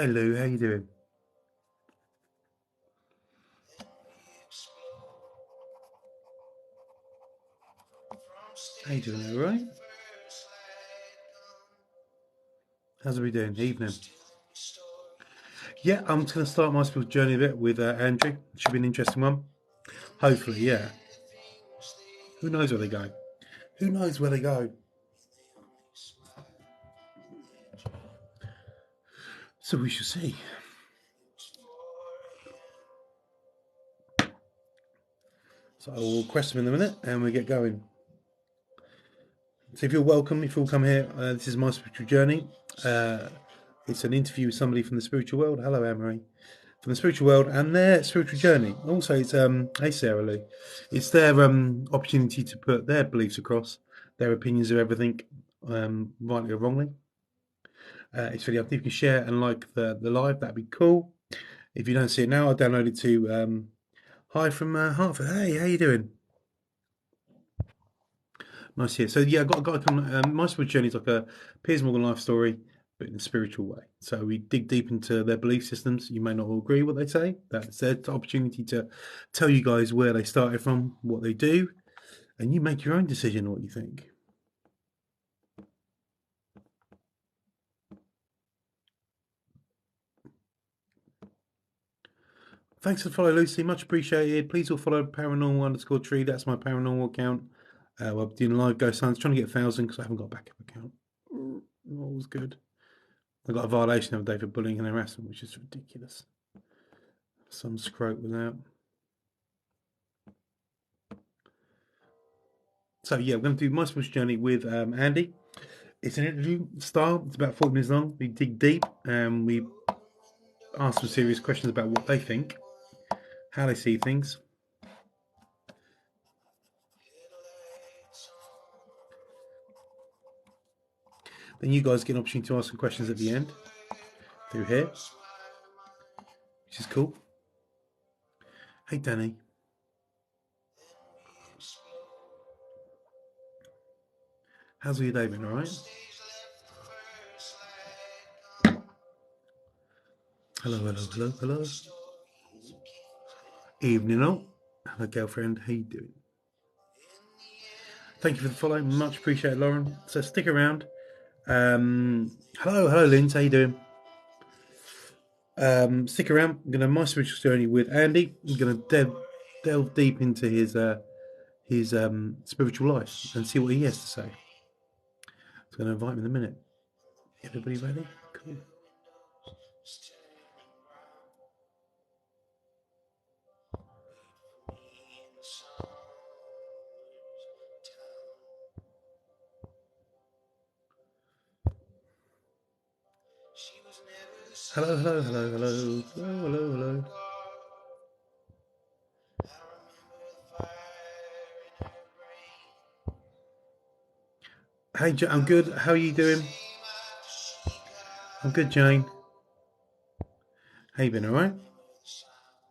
Hey Lou, how you doing? How you doing? All right? How's we doing? Evening. Yeah, I'm just going to start my spiritual journey a bit with Andrew. Should be an interesting one. Hopefully, yeah. Who knows where they go? Who knows where they go? So we shall see. So I will request them in a minute, and we get going. So if you're welcome, if you'll come here, this is my spiritual journey. It's an interview with somebody from the spiritual world. Hello, Anne-Marie. From the spiritual world and their spiritual journey. Also, it's hey Sarah Lou, it's their opportunity to put their beliefs across, their opinions of everything, rightly or wrongly. It's really up to you. If you can share and like the live, that'd be cool. If you don't see it now, I'll download it to hi from Hartford. Hey, how you doing? Nice here. So yeah, got to come. My spiritual journey is like a Piers Morgan life story, but in a spiritual way. So we dig deep into their belief systems. You may not all agree with what they say. That's their opportunity to tell you guys where they started from, what they do, and you make your own decision on what you think. Thanks for the follow, Lucy. Much appreciated. Please all follow paranormal_tree. That's my paranormal account. We're doing live ghost hunts. Trying to get 1,000 because I haven't got a backup account. Not always good. I got a violation of David bullying and harassment, which is ridiculous. Some scrote without. So yeah, we're going to do my spiritual journey with Andy. It's an interview style. It's about 40 minutes long. We dig deep and we ask some serious questions about what they think, how they see things. Then you guys get an opportunity to ask some questions at the end through here, which is cool. Hey, Danny. How's your day been, all right? Hello, hello, hello, hello. Evening all. Hello, girlfriend. How you doing? Thank you for the follow. Much appreciated, Lauren. So stick around. Hello, Linz. How you doing? Stick around. I'm going to my spiritual journey with Andy. I'm going to delve deep into his spiritual life and see what he has to say. I'm going to invite him in a minute. Everybody ready? Cool. Hello, hello, hello, hello, hello, hello, hello. Hey, I'm good. How are you doing? I'm good, Jane. How you been? All right?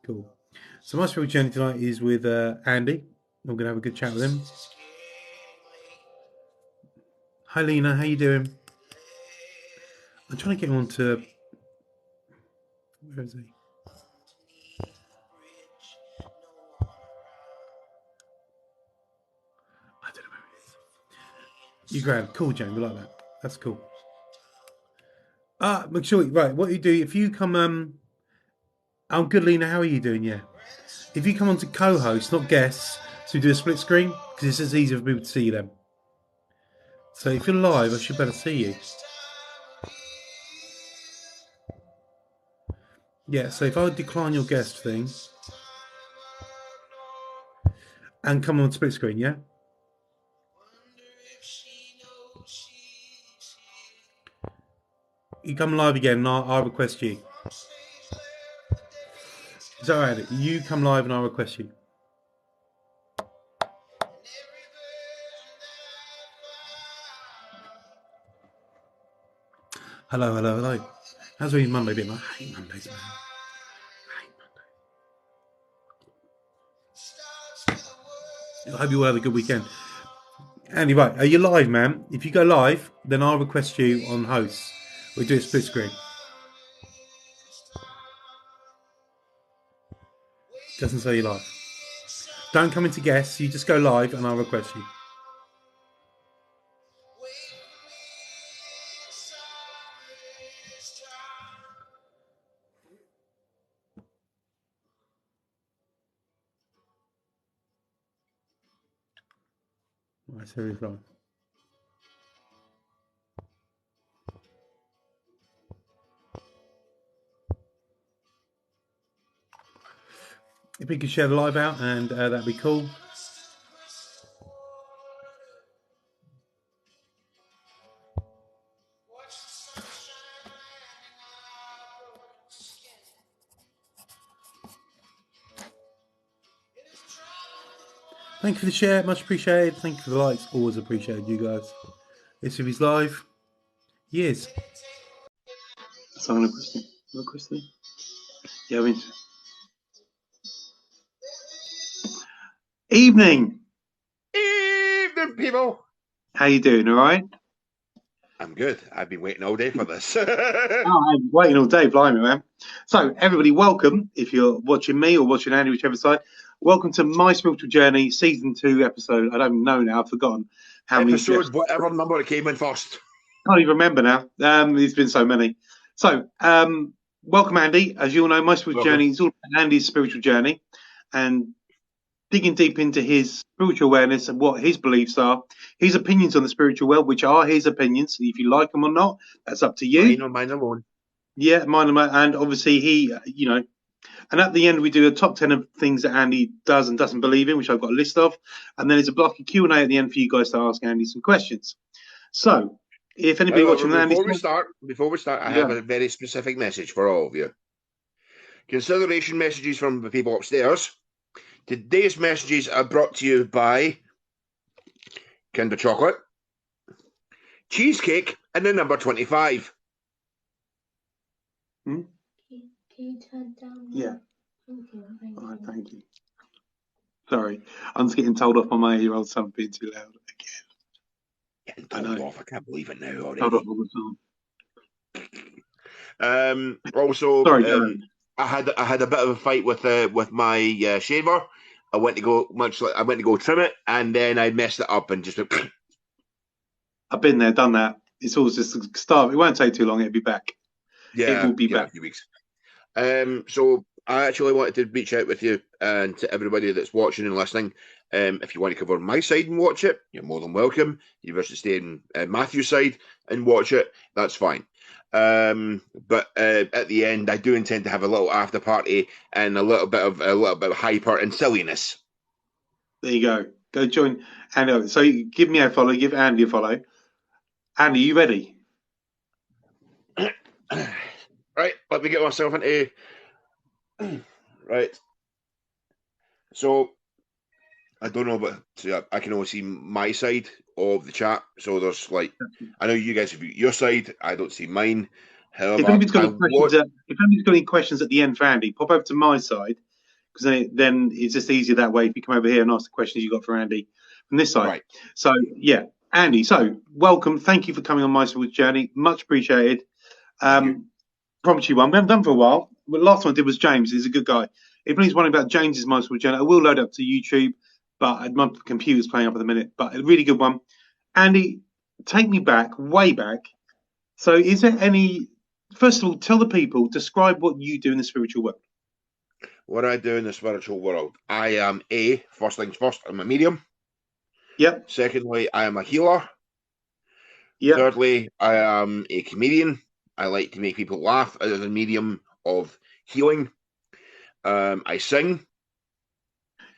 Cool. So my spiritual journey tonight is with Andy. I'm going to have a good chat with him. Hi, Lena. How you doing? I'm trying to get him onto. Where is he? I don't know where he is. You grand. Cool, Jane. We like that. That's cool. Make sure. Right. What you do if you come? I'm good, Lena. How are you doing? Yeah. If you come on to co-host, not guests, so we do a split screen because it's just easier for people to see them. So if you're live, I should better see you. Yeah. So if I decline your guest thing and come on split screen, yeah. You come live again, and I'll request you. Is that right? You come live, and I'll request you. Hello, hello, hello. How's your Monday been? I hate Mondays, man. I hope you all have a good weekend. Andy, right, are you live, man? If you go live, then I'll request you on host. We do a split screen. Doesn't say you live. Don't come into guests. You just go live, and I'll request you. Right, so he's live. If we could share the live out, and that'd be cool. Thank you for the share, much appreciated. Thank you for the likes, always appreciated, you guys. This if he's live. He is. So I'm gonna question. Yeah, I mean. Evening, people. How you doing? All right. I'm good. I've been waiting all day for this. I'm waiting all day, blimey, man. So, everybody, welcome. If you're watching me or watching Andy, whichever side, welcome to My Spiritual Journey, Season 2 episode. I don't know now. I've forgotten how many episode, whatever number it came in first. Can't even remember now. There's been so many. So, welcome, Andy. As you all know, My Spiritual Journey is all about Andy's spiritual journey and digging deep into his spiritual awareness and what his beliefs are, his opinions on the spiritual world, which are his opinions. If you like them or not, that's up to you. Mine or mine alone. Yeah, mine. And obviously he, and at the end we do a top 10 of things that Andy does and doesn't believe in, which I've got a list of. And then there's a block of Q&A at the end for you guys to ask Andy some questions. So, if anybody watching before we start, I have a very specific message for all of you. Consideration messages from the people upstairs. Today's messages are brought to you by Kinder Chocolate, Cheesecake, and the number 25. Can you turn down? Yeah. Thank you. All right, thank you. Sorry, I'm just getting told off by my 8-year-old son being too loud again. Getting told off. I can't believe it now already. Told off all the time. Also, sorry, I had a bit of a fight with my shaver. I went to go trim it, and then I messed it up and just went. I've been there, done that. It's always just a start. It won't take too long. It'll be back. Yeah, it will be back. A few weeks. So I actually wanted to reach out with you and to everybody that's watching and listening. If you want to cover my side and watch it, you're more than welcome. You wish to stay on Matthew's side and watch it, that's fine. But at the end, I do intend to have a little after party and a little bit of hyper and silliness. There you go. Go join Andy. So give me a follow. Give Andy a follow. Andy, you ready? Right. Let me get myself into. Right. So I don't know, but I can only see my side of the chat. So there's I know you guys have your side. I don't see mine. However, if anybody's got any questions at the end for Andy, pop over to my side because then it's just easier that way if you come over here and ask the questions you got for Andy from this side. Right. So yeah, Andy. So welcome. Thank you for coming on My Spiritual Journey. Much appreciated. Promise you one. We haven't done for a while. The last one I did was James. He's a good guy. If anybody's wondering about James's My Spiritual Journey, I will load up to YouTube. But my computer's playing up at the minute. But a really good one. Andy, take me back, way back. So is there any... First of all, tell the people, describe what you do in the spiritual world. What I do in the spiritual world. I am first things first, I'm a medium. Yep. Secondly, I am a healer. Yep. Thirdly, I am a comedian. I like to make people laugh as a medium of healing. I sing.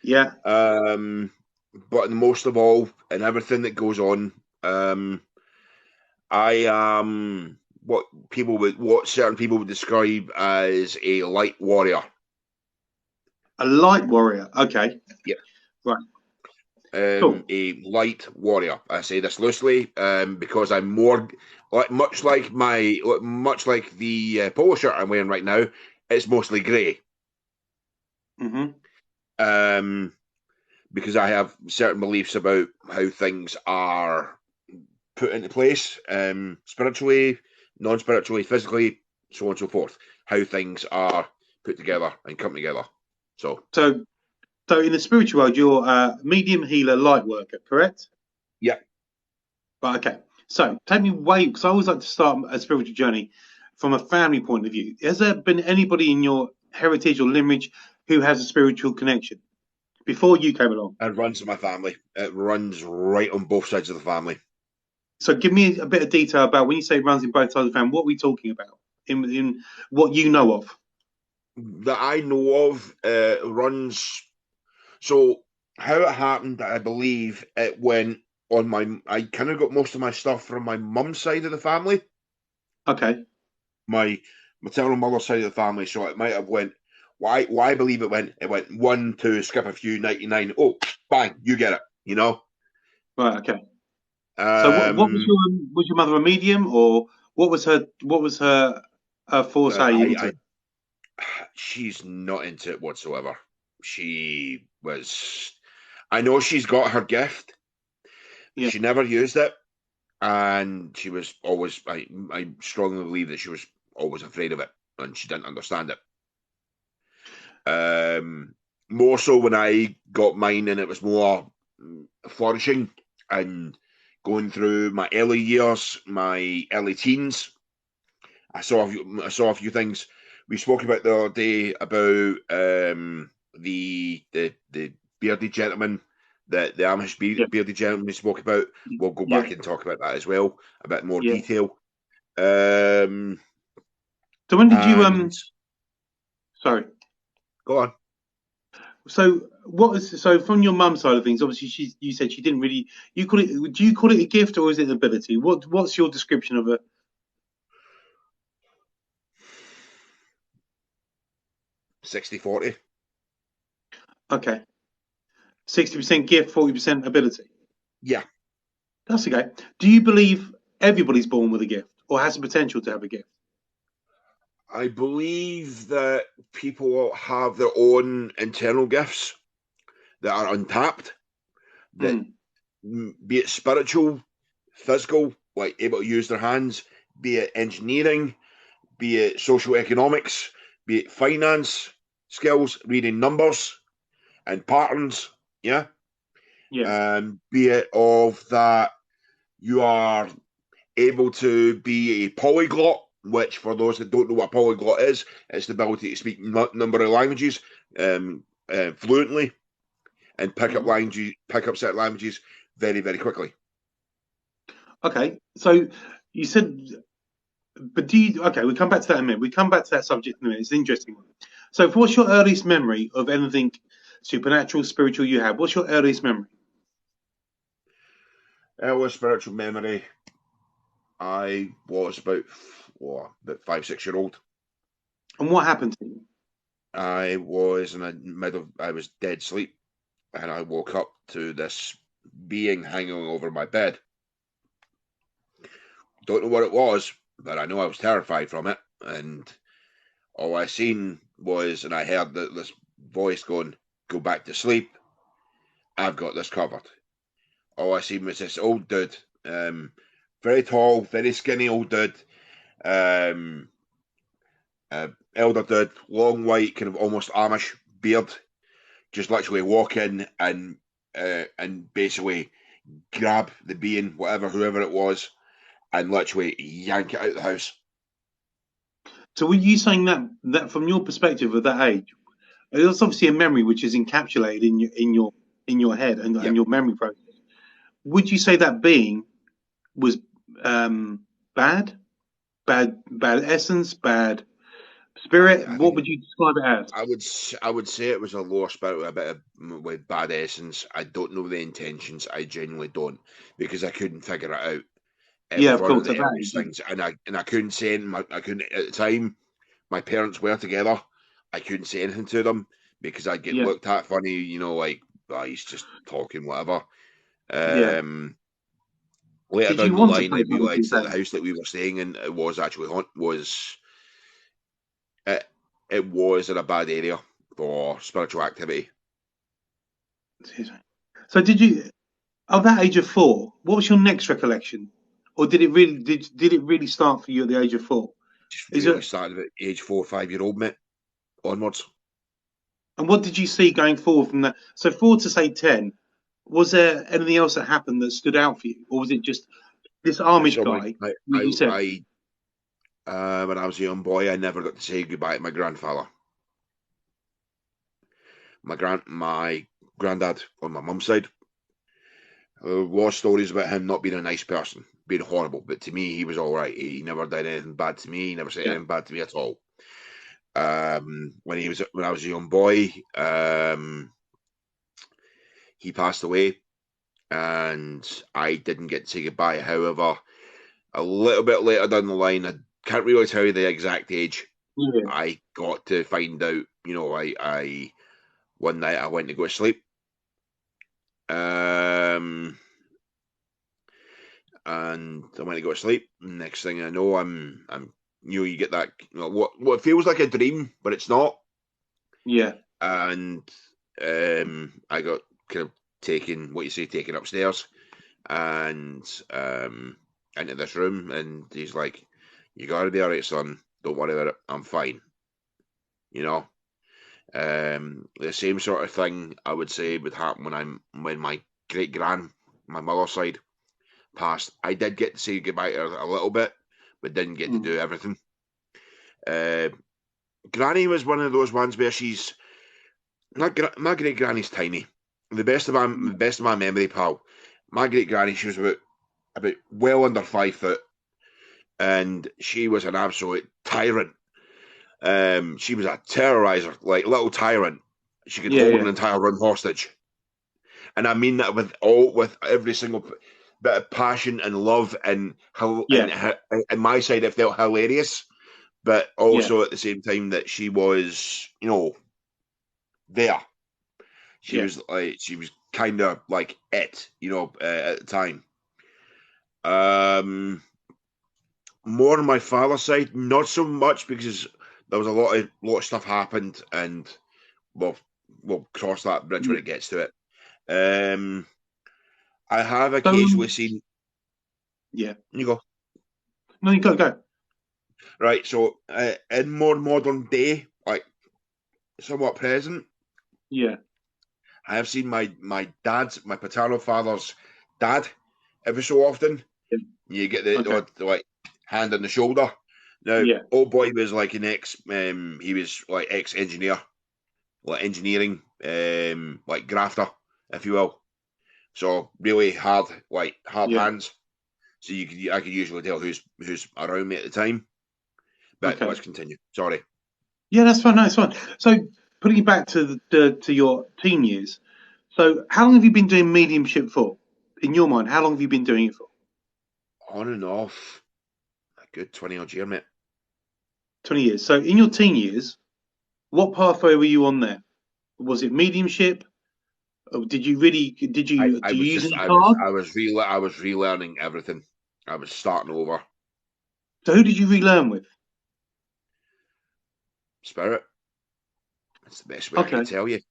Yeah. But most of all, in everything that goes on, I am what certain people would describe as a light warrior. A light warrior. Okay. Yeah. Right. Cool. A light warrior. I say this loosely because I'm more much like the polo shirt I'm wearing right now. It's mostly grey. Mm-hmm. Because I have certain beliefs about how things are put into place, spiritually, non-spiritually, physically, so on and so forth. How things are put together and come together. So So in the spiritual world, you're a medium, healer, light worker, correct? yeah. Right, okay. So take me way, because I always like to start a spiritual journey from a family point of view. Has there been anybody in your heritage or lineage who has a spiritual connection before you came along? It runs in my family. It runs right on both sides of the family. So give me a bit of detail about when you say it runs in both sides of the family, what are we talking about in what you know of? That I know of runs. So how it happened, I believe it went on my. I kind of got most of my stuff from my mum's side of the family, Okay. my maternal mother's side of the family. So it might have went. Why I believe it went. It went 1, 2, skip a few, 99. Oh, bang, you get it. You know. Right. Okay. So what was your mother a medium, or what was her forte into? She's not into it whatsoever. She was. I know she's got her gift. Yeah. She never used it, and she was always. I strongly believe that she was always afraid of it, and she didn't understand it. More so when I got mine, and it was more flourishing and going through my early years, my early teens. I saw a few things. We spoke about the other day about the bearded gentleman, the Amish bearded gentleman we spoke about. We'll go back and talk about that as well, a bit more detail. So when did you sorry. Go on. So from your mum's side of things, obviously you said she didn't really. Do you call it a gift or is it an ability? What's your description of it? 60-40. Okay. 60% gift, 40% ability. Yeah. That's okay. Do you believe everybody's born with a gift or has the potential to have a gift? I believe that people have their own internal gifts that are untapped, that be it spiritual, physical, like able to use their hands, be it engineering, be it social economics, be it finance skills, reading numbers and patterns, be it of that you are able to be a polyglot, which for those that don't know what a polyglot is, it's the ability to speak number of languages fluently and pick up certain languages very, very quickly. Okay, so you said, but we'll come back to that in a minute. We come back to that subject in a minute. It's an interesting one. So what's your earliest memory of anything supernatural, spiritual you have? What's your earliest memory? Earliest spiritual memory, I was about 5, 6 year old. And what happened to you? I was I was dead sleep, and I woke up to this being hanging over my bed. Don't know what it was, but I know I was terrified from it, and all I seen was, and I heard this voice going, "Go back to sleep. I've got this covered." All I seen was this old dude, very tall, very skinny old dude, elder dude, long white, kind of almost Amish beard, just literally walk in and basically grab the being, whoever it was, and literally yank it out of the house. So were you saying that from your perspective at that age, it's obviously a memory which is encapsulated in your head and your memory process. Would you say that being was bad essence, bad spirit? What would you describe it as? I would say it was a lower spirit with a bit with bad essence. I don't know the intentions. I genuinely don't, because I couldn't figure it out. Of course, the earliest things, and I couldn't say anything. I couldn't at the time. My parents were together. I couldn't say anything to them because I'd get looked at funny. Like, oh, he's just talking, whatever. Later down the line, I realised that the house that we were staying in was actually it was in a bad area for spiritual activity. So did you, at that age of 4, what was your next recollection? Or did it really start for you at the age of 4? Just really started at age 4 or 5 year old, mate, onwards. And what did you see going forward from that? So 4 to say 10, was there anything else that happened that stood out for you? Or was it just this Armish So guy, like you said? when I was a young boy, I never got to say goodbye to my grandfather. My granddad on my mum's side. There was stories about him not being a nice person, being horrible, but to me, he was all right. He never did anything bad to me. He never said anything bad to me at all. When I was a young boy, he passed away, and I didn't get to say goodbye. However, a little bit later down the line, I can't really tell you the exact age. Yeah. I got to find out. You know, I one night I went to go to sleep. And I went to go to sleep. Next thing I know, you get that, what feels like a dream, but it's not. Yeah. And I got kind of taken upstairs and into this room, and he's like, "You got to be all right, son. Don't worry about it. I'm fine." You know, the same sort of thing I would say would happen when my great my mother's side, passed. I did get to say goodbye to her a little bit, but didn't get to do everything. Granny was one of those ones where she's not. My great granny's tiny. The best of my memory, pal. My great granny, she was about well under 5 foot, and she was an absolute tyrant. She was a terrorizer, like little tyrant. She could hold an entire room hostage, and I mean that with every single bit of passion and love, and and my side it felt hilarious, but also at the same time that she was, there. She was kind of like it, at the time. More on my father's side, not so much, because there was a lot of stuff happened, and we'll cross that bridge when it gets to it. I have occasionally seen. Yeah. You go. No, you go. Right. So, in more modern day, like somewhat present. Yeah. I have seen my paternal father's dad every so often. Yeah. You get the like hand on the shoulder. Now, old boy was like an he was like ex-engineer, like engineering, like grafter, if you will. So really hard hands. So I could usually tell who's around me at the time. But let's continue. Sorry. Yeah, that's fine. No, it's fine. So putting it back to your teen years. So how long have you been doing mediumship for? In your mind, how long have you been doing it for? On and off, a good 20-odd years, mate. 20 years. So in your teen years, what pathway were you on there? Was it mediumship? Or did you use any cards? I was relearning everything. I was starting over. So who did you relearn with? Spirit. That's the best way I can tell you.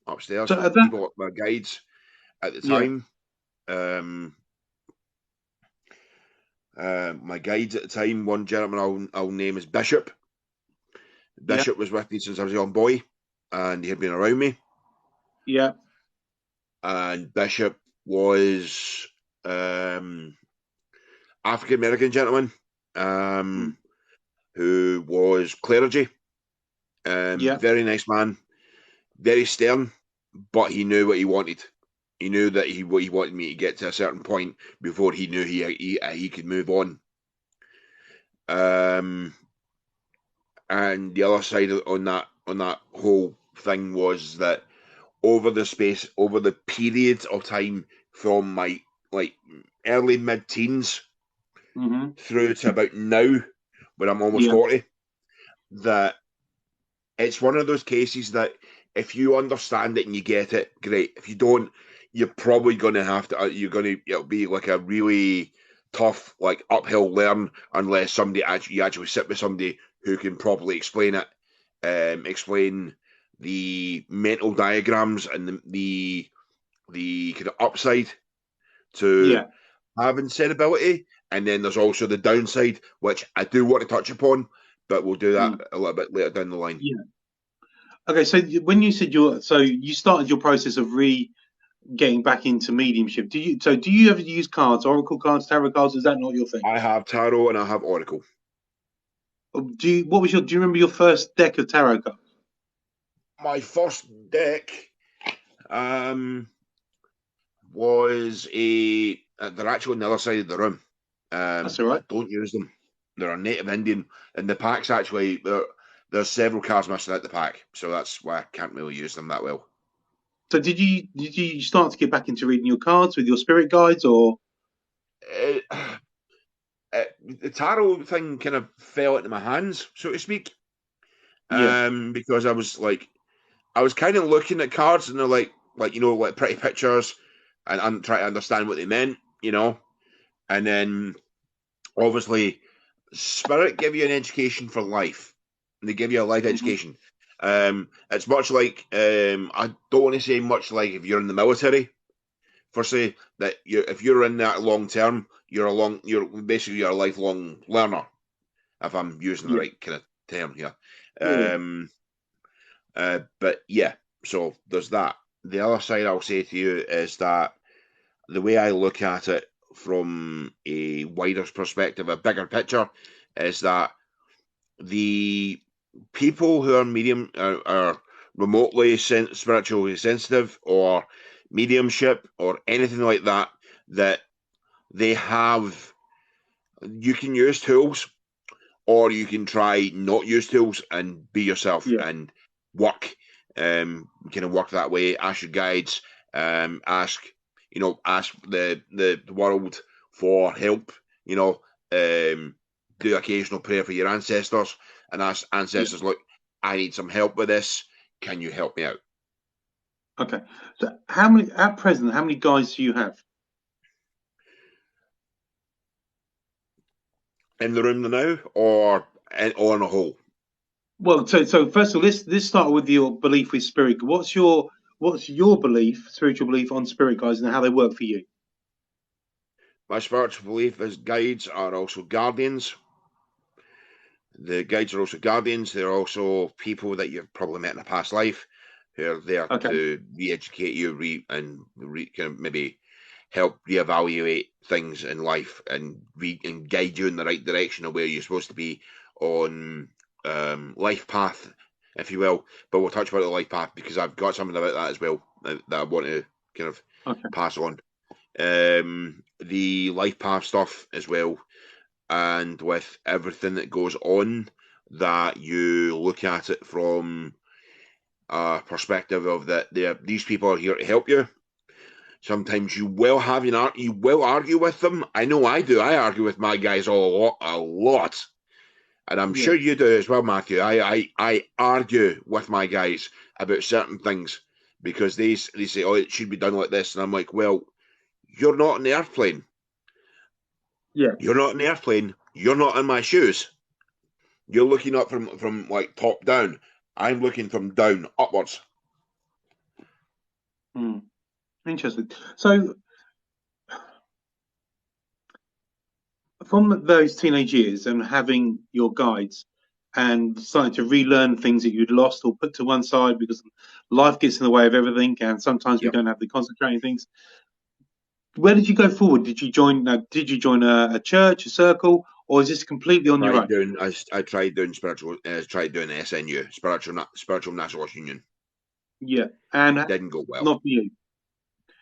Upstairs, so people, my guides at the time. My guides at the time, one gentleman I'll name as Bishop. Bishop was with me since I was a young boy, and he had been around me. Yeah. And Bishop was African American gentleman who was clergy. Very nice man, very stern, but he knew what he wanted. He knew that he wanted me to get to a certain point before he knew he could move on. And the other side on that whole thing was that over the period of time from my early mid-teens through to about now, when I'm almost 40, that it's one of those cases that if you understand it and you get it, great. If you don't, you're probably going to have to. It'll be like a really tough, like uphill learn, unless you actually sit with somebody who can properly explain it, explain the mental diagrams and the kind of upside to having said ability, and then there's also the downside, which I do want to touch upon, but we'll do that a little bit later down the line. Okay, so when you said you started your process of getting back into mediumship. Do you ever use cards, oracle cards, tarot cards? Is that not your thing? I have tarot and I have oracle. Do you remember your first deck of tarot cards? My first deck was they're actually on the other side of the room. That's all right. I don't use them. They're a native Indian, and the pack's actually there's several cards missing out the pack, so that's why I can't really use them that well. So did you start to get back into reading your cards with your spirit guides, or the tarot thing kind of fell into my hands, so to speak? Yeah. Because I was kind of looking at cards and they're like pretty pictures, and I'm trying to understand what they meant, and then obviously spirit give you an education for life. They give you a life education. It's much like I don't want to say much like if you're in the military, for say that if you're in that long term, you're basically a lifelong learner. If I'm using the right kind of term here. But yeah, so there's that. The other side I'll say to you is that the way I look at it from a wider perspective, a bigger picture, is that the people who are medium are remotely spiritually sensitive or mediumship or anything like that, that they have, you can use tools or you can try not use tools and be yourself and work, kind of work that way. Ask your guides, ask the world for help, do occasional prayer for your ancestors and ask ancestors, look, I need some help with this. Can you help me out? Okay. So at present, how many guides do you have? In the room now or on a whole? Well, so first of all, let's start with your belief with spirit. What's your belief, spiritual belief on spirit guides and how they work for you? My spiritual belief is guides are also guardians. The guides are also guardians. They're also people that you've probably met in a past life who are there to re-educate you kind of maybe help reevaluate things in life and guide you in the right direction of where you're supposed to be on life path, if you will. But we'll touch about the life path because I've got something about that as well that I want to kind of pass on. The life path stuff as well. And with everything that goes on, that you look at it from a perspective of that these people are here to help you. Sometimes you will argue with them. I know I do. I argue with my guys a lot. And I'm sure you do as well, Matthew. I argue with my guys about certain things because they say, oh, it should be done like this. And I'm like, well, you're not in the airplane. Yeah. You're not in the airplane. You're not in my shoes. You're looking up from like top down. I'm looking from down upwards. Interesting. So from those teenage years and having your guides and starting to relearn things that you'd lost or put to one side because life gets in the way of everything and sometimes we don't have the concentrating things. Where did you go forward? Did you join a church, a circle, or is this completely on your own? I tried doing SNU, Spiritual Nationalist Union. Yeah, and didn't go well. Not for you.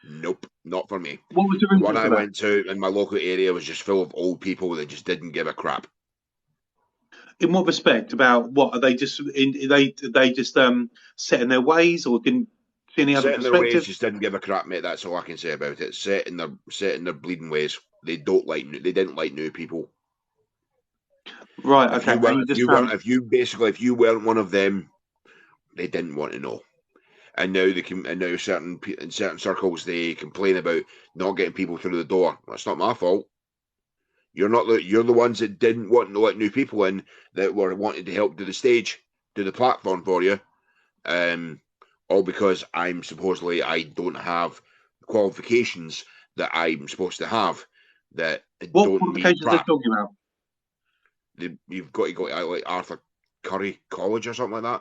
Nope, not for me. What was the one I went to in my local area was just full of old people that just didn't give a crap. In what respect? About what are they just set in their ways or didn't see any other perspective? Set in their ways, just didn't give a crap, mate. That's all I can say about it. Set in their bleeding ways. They didn't like new people. Right. Okay. If you weren't one of them, they didn't want to know. And now in certain circles they complain about not getting people through the door. That's not my fault. You're the ones that didn't want to let new people in, that were wanting to help do the platform for you. All because I don't have the qualifications that I'm supposed to have. That what don't qualifications are they talking about? You've got to go to like Arthur Curry College or something like that.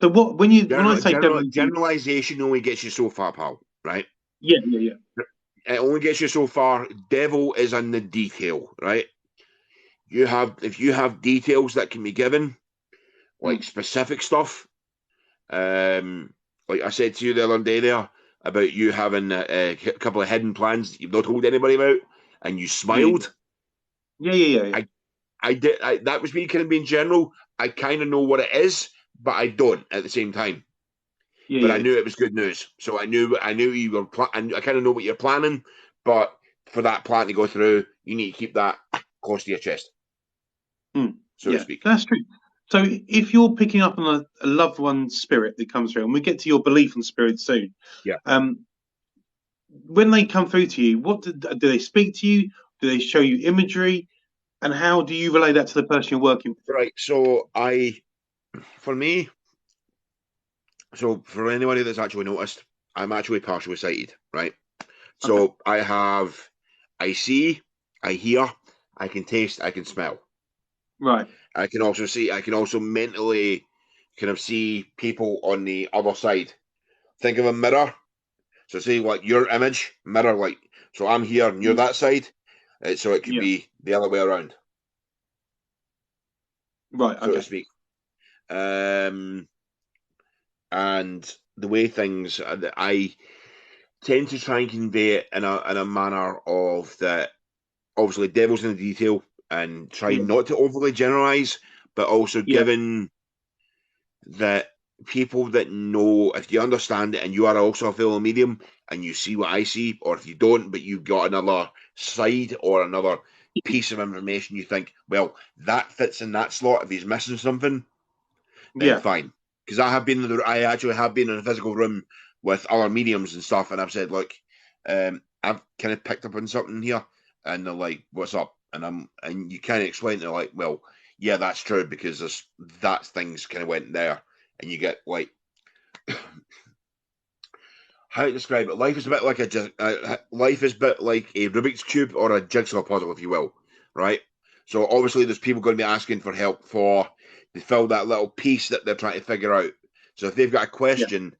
So what when I say devil, Generalization only gets you so far, pal. Right? yeah. It only gets you so far. Devil is in the detail, right? If you have details that can be given, like specific stuff, like I said to you the other day there about you having a couple of hidden plans that you've not told anybody about, and you smiled. Yeah. I did. That was me kind of being general. I kind of know what it is, but I don't at the same time. But I knew it was good news, so I knew you were. I kind of know what you're planning, but for that plan to go through, you need to keep that close to your chest, so to speak. That's true. So if you're picking up on a loved one's spirit that comes through, and we get to your belief in spirit soon, when they come through to you, what do they speak to you? Do they show you imagery? And how do you relay that to the person you're working with? Right. So for anybody that's actually noticed, I'm actually partially sighted, right? So I see, I hear, I can taste, I can smell. Right. I can also mentally kind of see people on the other side. Think of a mirror. So say like your image, mirror, like, so I'm here and you're that side. So it could be the other way around. Right. So to speak. And the way things, I tend to try and convey it in a manner of that. Obviously, devil's in the detail, and try not to overly generalize, but also given that people that know, if you understand it and you are also a fellow medium and you see what I see, or if you don't, but you've got another side or another piece of information, you think, well, that fits in that slot. If he's missing something, then fine. Because I actually have been in a physical room with other mediums and stuff, and I've said, look, I've kind of picked up on something here, and they're like, what's up? And you kind of explain, they're like, well, yeah, that's true, because that things kind of went there, and you get like, how to describe it? Life is a bit like a Rubik's cube or a jigsaw puzzle, if you will, right? So obviously, there's people going to be asking for help to fill that little piece that they're trying to figure out. So if they've got a question,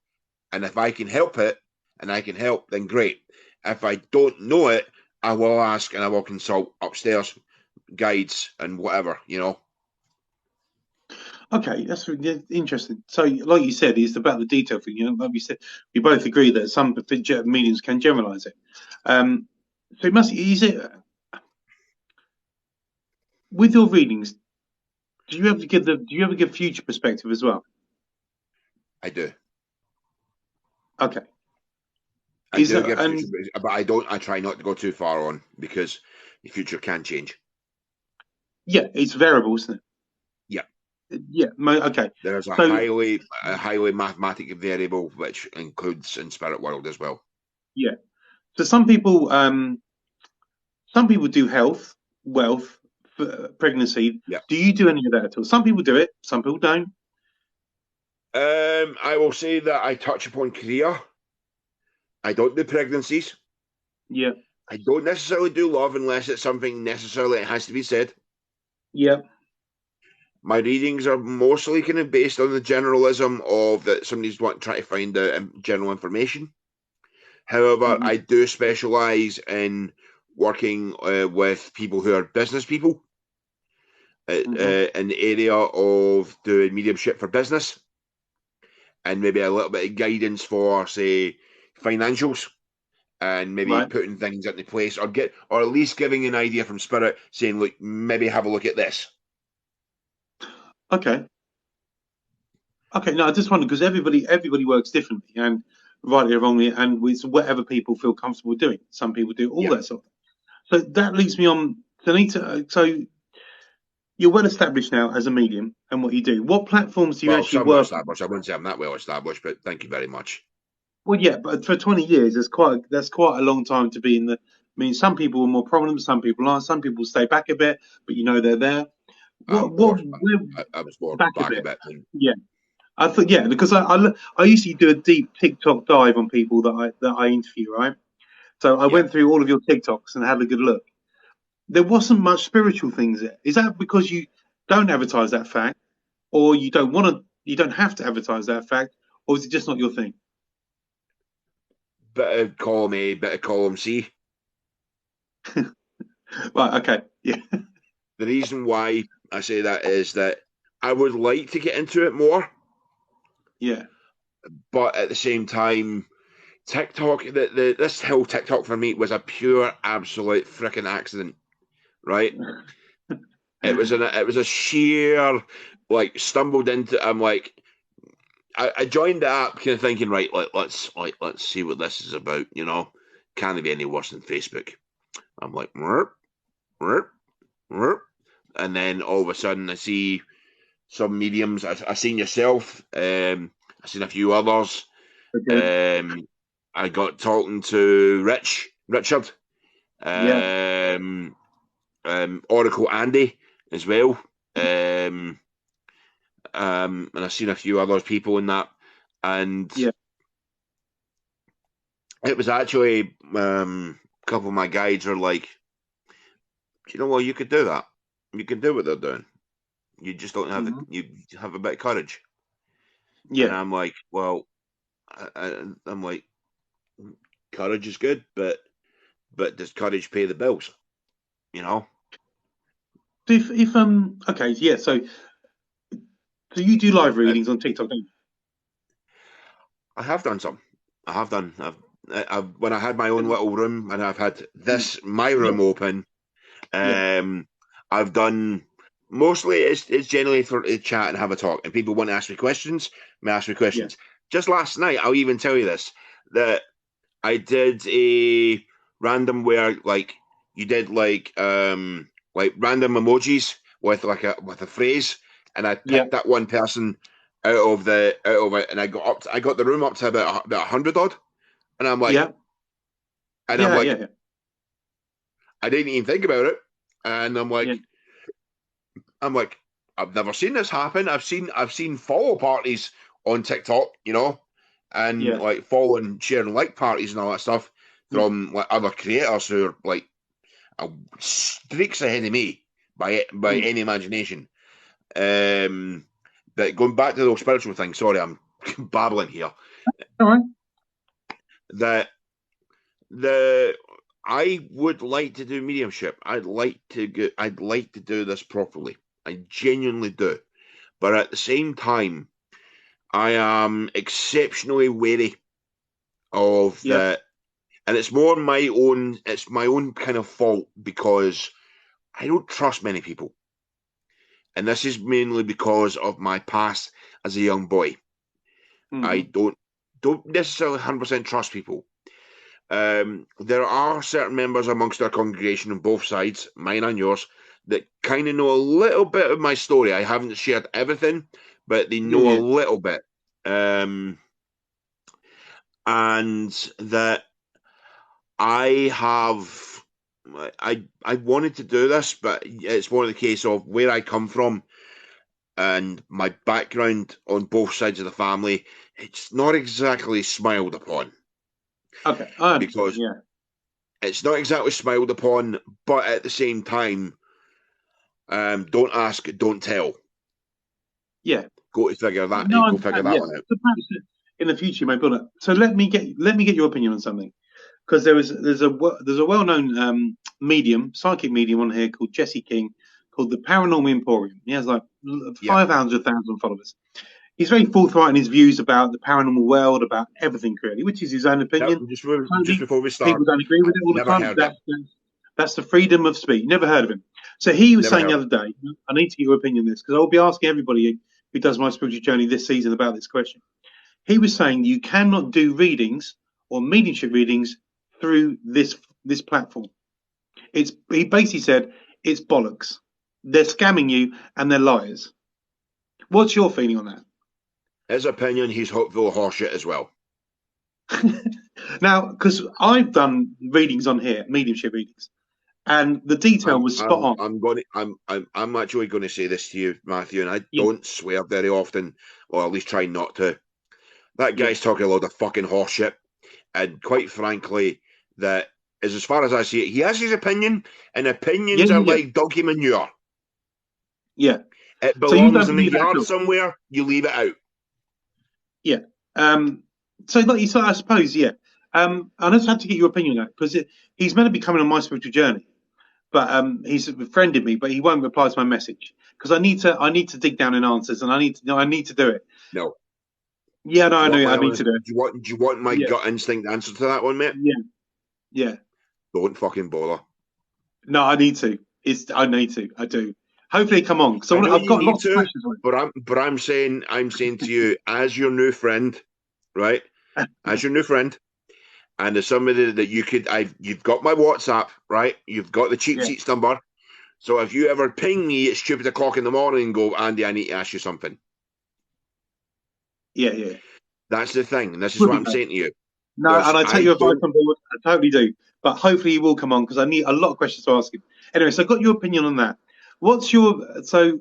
and if I can help it, and I can help, then great. If I don't know it, I will ask and I will consult upstairs guides and whatever, Okay, that's really interesting. So, like you said, it's about the detail thing. Like we said, we both agree that some mediums can generalize it. So it must. Is it with your readings? Do you ever give future perspective as well? I do. Okay. I do give future, but I don't. I try not to go too far on, because the future can change. Yeah, it's variable, isn't it? Yeah. Yeah. Okay. There's a highly mathematical variable, which includes in spirit world as well. Yeah. So some people do health, wealth, pregnancy. Yeah. Do you do any of that at all? Some people do it. Some people don't. I will say that I touch upon career. I don't do pregnancies. Yeah. I don't necessarily do love unless it's something necessarily it has to be said. Yeah. My readings are mostly kind of based on the generalism of that somebody's trying to find out general information. However, I do specialize in working with people who are business people in the area of doing mediumship for business, and maybe a little bit of guidance for, say, financials, and maybe putting things into place, or at least giving an idea from spirit, saying, look, maybe have a look at this. Okay. No, I just wonder, because everybody works differently, and rightly or wrongly, and with whatever people feel comfortable doing. Some people do all that sort of thing. So that leads me on, Anita. So you're well established now as a medium and what you do. What platforms do you actually work? Established. I wouldn't say I'm that well established, but thank you very much. Well, yeah, but for 20 years, that's quite a long time to be in the. I mean, some people are more prominent, some people aren't. Some people stay back a bit, but they're there. I was more back a bit. Yeah, I thought because I usually do a deep TikTok dive on people that I interview, right? So I went through all of your TikToks and had a good look. There wasn't much spiritual things there. Is that because you don't advertise that fact, or you don't want to You don't have to advertise that fact, or is it just not your thing? Bit of column A, bit of column C. Right. Okay. Yeah. The reason why I say that is that I would like to get into it more, Yeah. but at the same time, TikTok, this whole TikTok for me was a pure, absolute freaking accident, right? It was a sheer, like, stumbled into. I'm like, I joined the app, kind of thinking, right, let's see what this is about. You know, can't be any worse than Facebook. I'm like, merp, merp, merp. And then all of a sudden, I see some mediums. I seen yourself. I seen a few others. Okay. I got talking to Richard, Yeah. Oracle Andy as well, and I've seen a few other people in that, and Yeah. it was actually a couple of my guides are like, do you know what, you could do that. You can do what they're doing. You just don't have you have a bit of courage. Yeah. And I'm like, well, I'm like, courage is good, but does courage pay the bills? You know. If okay, yeah. So you do live readings on TikTok, don't you? I have done some. I have done. I've when I had my own little room and I've had my room open. I've done mostly it's generally for a chat and have a talk, and people want to ask me questions. May ask me questions. Yeah. Just last night, I'll even tell you this, that I did a random where like you did like random emojis with a phrase, and I picked that one person out of it, and I got the room up to about 100 odd, and I'm like, I didn't even think about it, and I'm like, I've never seen this happen. I've seen follow parties on TikTok, you know, and like following, sharing like parties and all that stuff from like other creators who are like streaks ahead of me by any imagination. But going back to those spiritual things, sorry, I'm babbling here. All right. I would like to do mediumship. I'd like to do this properly. I genuinely do. But at the same time, I am exceptionally wary of that, and it's more my own. It's my own kind of fault because I don't trust many people, and this is mainly because of my past as a young boy. I don't necessarily 100% trust people. There are certain members amongst our congregation on both sides, mine and yours, that kind of know a little bit of my story. I haven't shared everything, but they know a little bit. And that I wanted to do this, but it's more of the case of where I come from and my background on both sides of the family. It's not exactly smiled upon. Okay. Because it's not exactly smiled upon, but at the same time, don't ask, don't tell. Yeah. Go to figure that. No, go figure that one out. So perhaps in the future, you may build it. So let me get your opinion on something, because there's a well-known psychic medium on here called Jesse King, called the Paranormal Emporium. He has like 500,000 followers. He's very forthright in his views about the paranormal world, about everything, really, which is his own opinion. Just before we start, people don't agree with it all the time. That's the freedom of speech. Never heard of him. So he was saying the other day, I need to get your opinion on this, because I'll be asking everybody who does my spiritual journey this season about this question. He was saying you cannot do readings or mediumship readings through this platform. He basically said it's bollocks. They're scamming you and they're liars. What's your feeling on that? His opinion, he's full of horseshit as well. Now, because I've done readings on here, mediumship readings, and the detail was spot on. I'm actually going to say this to you, Matthew, and I don't swear very often, or at least try not to. That guy's talking a lot of fucking horseshit, and quite frankly, that is as far as I see it. He has his opinion, and opinions are like donkey manure. Yeah. It So you belongs don't in the believe that at yard all? somewhere. You leave it out. Yeah. So like you said, I suppose, yeah. I just had to get your opinion on that because he's meant to be coming on my spiritual journey, but he's befriended me, but he won't reply to my message because I need to dig down in answers, and I need to do it. No. Yeah, no, Do you I want know, my I need honest? to do it. Do you want my Yeah, gut instinct answer to that one, mate? yeah, yeah. Don't fucking bother. No, I need to. I need to. I do. Hopefully, come on. So I know I've you got need lots of to, questions for but I'm saying to you as your new friend, right? you. As your new friend, and as somebody that you've got my WhatsApp, right? You've got the cheap Yeah, seats number. So if you ever ping me at stupid o'clock in the morning and go, Andy, I need to ask you something. yeah. That's the thing, and this is Would what be I'm great. saying to you. No, There's and I take I your advice don't on board. I totally do. But hopefully, he will come on because I need a lot of questions to ask him. Anyway, so I got your opinion on that. What's your so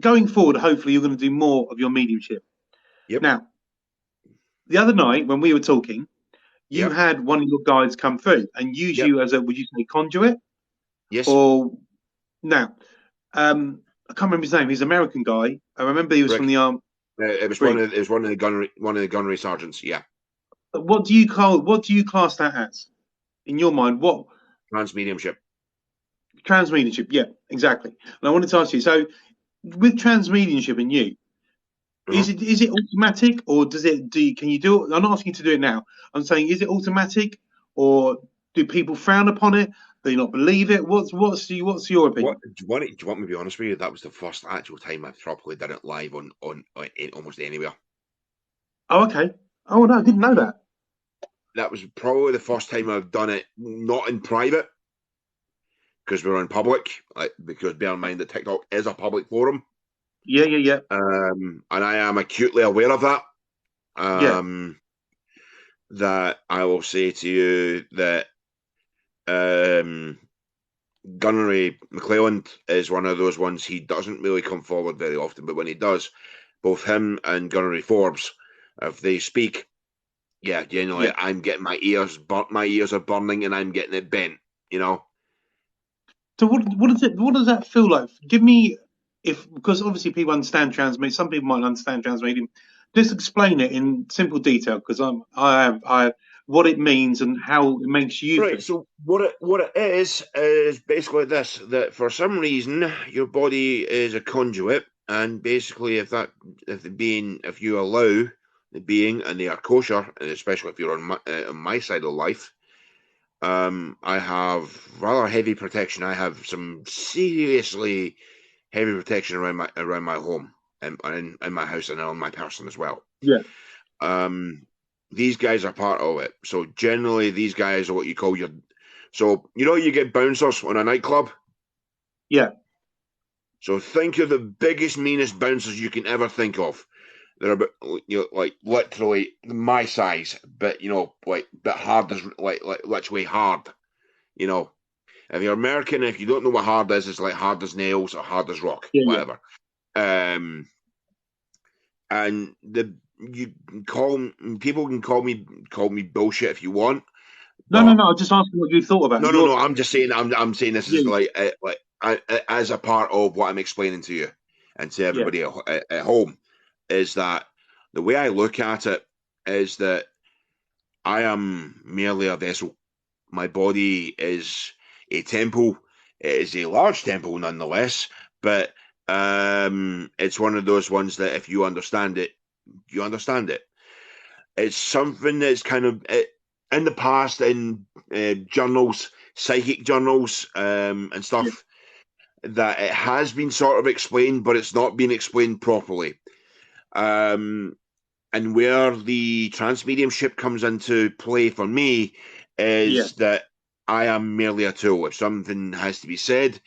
going forward? Hopefully, you're going to do more of your mediumship. Yep. Now, the other night when we were talking, you Yep. had one of your guides come through and use Yep. you as a, would you say, conduit? Yes. Or now, I can't remember his name. He's an American guy. I remember he was Rick. from the army. It was Rick. one of the gunnery sergeants. Yeah. What do you class that as in your mind? What Trans mediumship. trans mediumship? Yeah, exactly. And I wanted to ask you. So, with trans mediumship and you, is it automatic or can you do it? I'm not asking you to do it now. I'm saying, is it automatic or do people frown upon it? Do you not believe it? What's your opinion? Do you want me to be honest with you? That was the first actual time I properly did it live on almost anywhere. Oh, okay. Oh no, I didn't know that. That was probably the first time I've done it not in private because we're in public. Because bear in mind that TikTok is a public forum. Yeah. And I am acutely aware of that. That I will say to you that Gunnery McClelland is one of those ones. He doesn't really come forward very often, but when he does, both him and Gunnery Forbes, if they speak, yeah, generally I'm getting my ears burnt. My ears are burning, and I'm getting it bent. You know. So what does that feel like? Give me, because obviously people understand transmedium. Some people might understand transmedium. Just explain it in simple detail because I what it means and how it makes you feel. Right. So what it is basically this: that for some reason your body is a conduit, and basically if you allow the being and they are kosher, and especially if you're on my side of life. I have rather heavy protection. I have some seriously heavy protection around my home and in my house and on my person as well. Yeah. These guys are part of it. So generally, these guys are what you call So you get bouncers on a nightclub. Yeah. So think of the biggest, meanest bouncers you can ever think of. They're about like literally my size, but but hard as like literally hard. If you're American, if you don't know what hard is, it's like hard as nails or hard as rock, whatever. And people can call me bullshit if you want. No. I'm just asking what you thought about. No. I'm just saying. I'm saying this is like as a part of what I'm explaining to you and to everybody at home. Is that the way I look at it is that I am merely a vessel. My body is a temple. It is a large temple nonetheless, but it's one of those ones that if you understand it, you understand it. It's something that's kind of in the past in journals, psychic journals and stuff, that it has been sort of explained, but it's not been explained properly. And where the transmediumship comes into play for me is that I am merely a tool. If something has to be said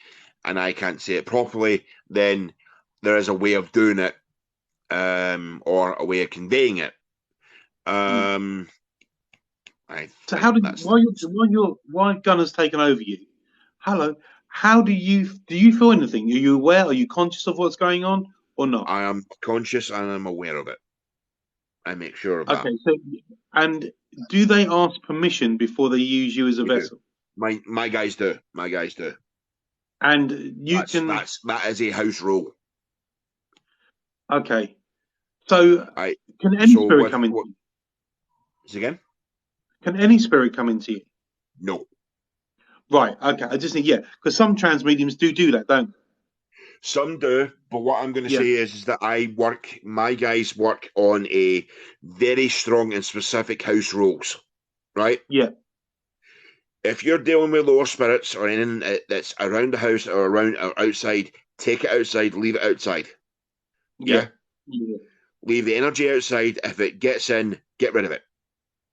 and I can't say it properly, then there is a way of doing it, or a way of conveying it. So while Gunner's taken over you, how do you feel anything? Are you aware? Are you conscious of what's going on or not? I am conscious and I'm aware of it. I make sure of that. Okay, so and do they ask permission before they use you as a vessel? My guys do. My guys do. And you that is a house rule. Okay. So Right. can any So spirit with come into what? you? Again? Can any spirit come into you? No. Right. Okay. I just think because some trans mediums do that, don't they? Some do, but what I'm going to Yeah. say is that my guys work on a very strong and specific house rules, right? Yeah. If you're dealing with lower spirits or anything that's around the house or around or outside, take it outside, leave it outside. Yeah? Yeah. Leave the energy outside. If it gets in, get rid of it,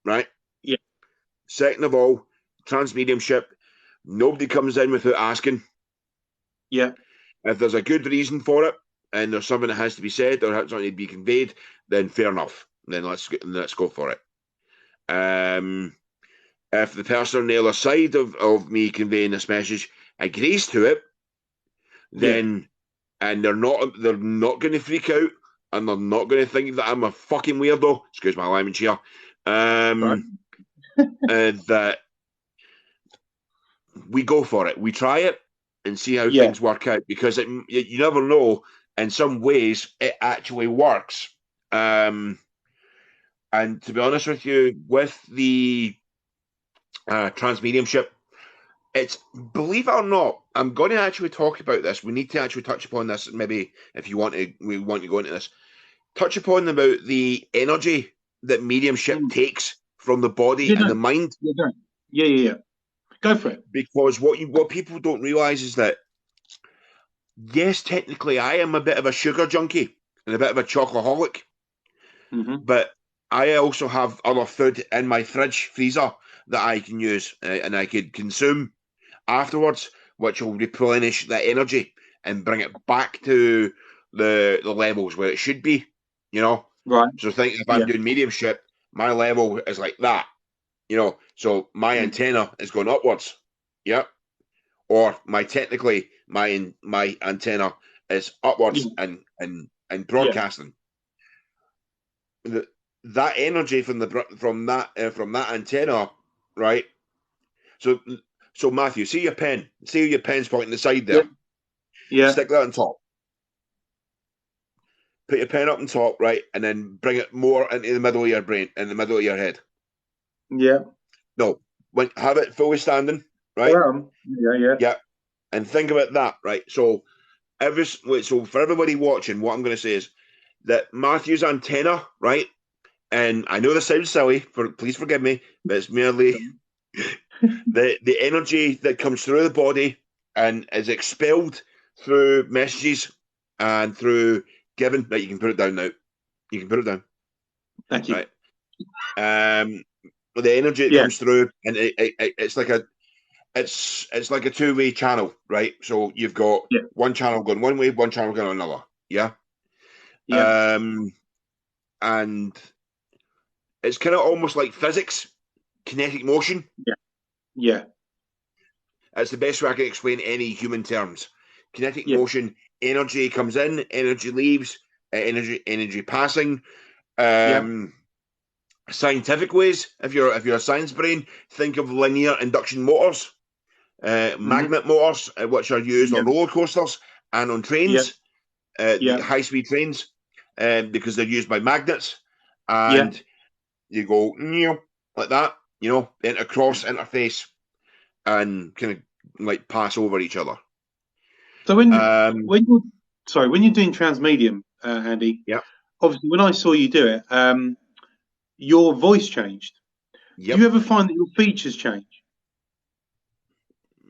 right? Yeah. Second of all, trans mediumship, nobody comes in without asking. Yeah. If there's a good reason for it and there's something that has to be said or has something to be conveyed, then fair enough. Then let's go for it. If the person on the other side of me conveying this message agrees to it, then and they're not going to freak out and they're not going to think that I'm a fucking weirdo. Excuse my language here. That we go for it. We try it and see how things work out, because you never know. In some ways, it actually works. And to be honest with you, with the trans mediumship, it's, believe it or not, I'm going to actually talk about this. We need to actually touch upon this. Maybe if you want to, we want to go into this. Touch upon about the energy that mediumship takes from the body and the mind. Yeah. Go for it. Because what people don't realise is that, yes, technically I am a bit of a sugar junkie and a bit of a chocoholic, but I also have other food in my freezer that I can use and I could consume afterwards, which will replenish that energy and bring it back to the levels where it should be, you know? Right. So think if I'm doing mediumship, my level is like that, you know? So my antenna is going upwards, or my antenna is upwards and broadcasting. That energy from that antenna, right? So Matthew, see your pen. See your pen's pointing the side there. Yeah. Stick that on top. Put your pen up on top, right, and then bring it more into the middle of your brain, in the middle of your head. Yeah. No, have it fully standing, right? Yeah. And think about that, right? So for everybody watching, what I'm going to say is that Matthew's antenna, right? And I know this sounds silly, please forgive me, but it's merely the energy that comes through the body and is expelled through messages and through giving. Right, you can put it down now. You can put it down. Thank you. Right. The energy that comes through, and it's like a two-way channel, right? So you've got one channel going one way, one channel going another. Yeah. And it's kind of almost like physics, kinetic motion. Yeah. That's the best way I can explain any human terms. Kinetic motion, energy comes in, energy leaves, energy passing. Scientific ways, if you're a science brain, think of linear induction motors, magnet motors, which are used on roller coasters and on trains, high-speed trains, because they're used by magnets, and you go like that, interface, and kind of like pass over each other. So when you're doing transmedium, Andy, obviously when I saw you do it, your voice changed. Do you ever find that your features change?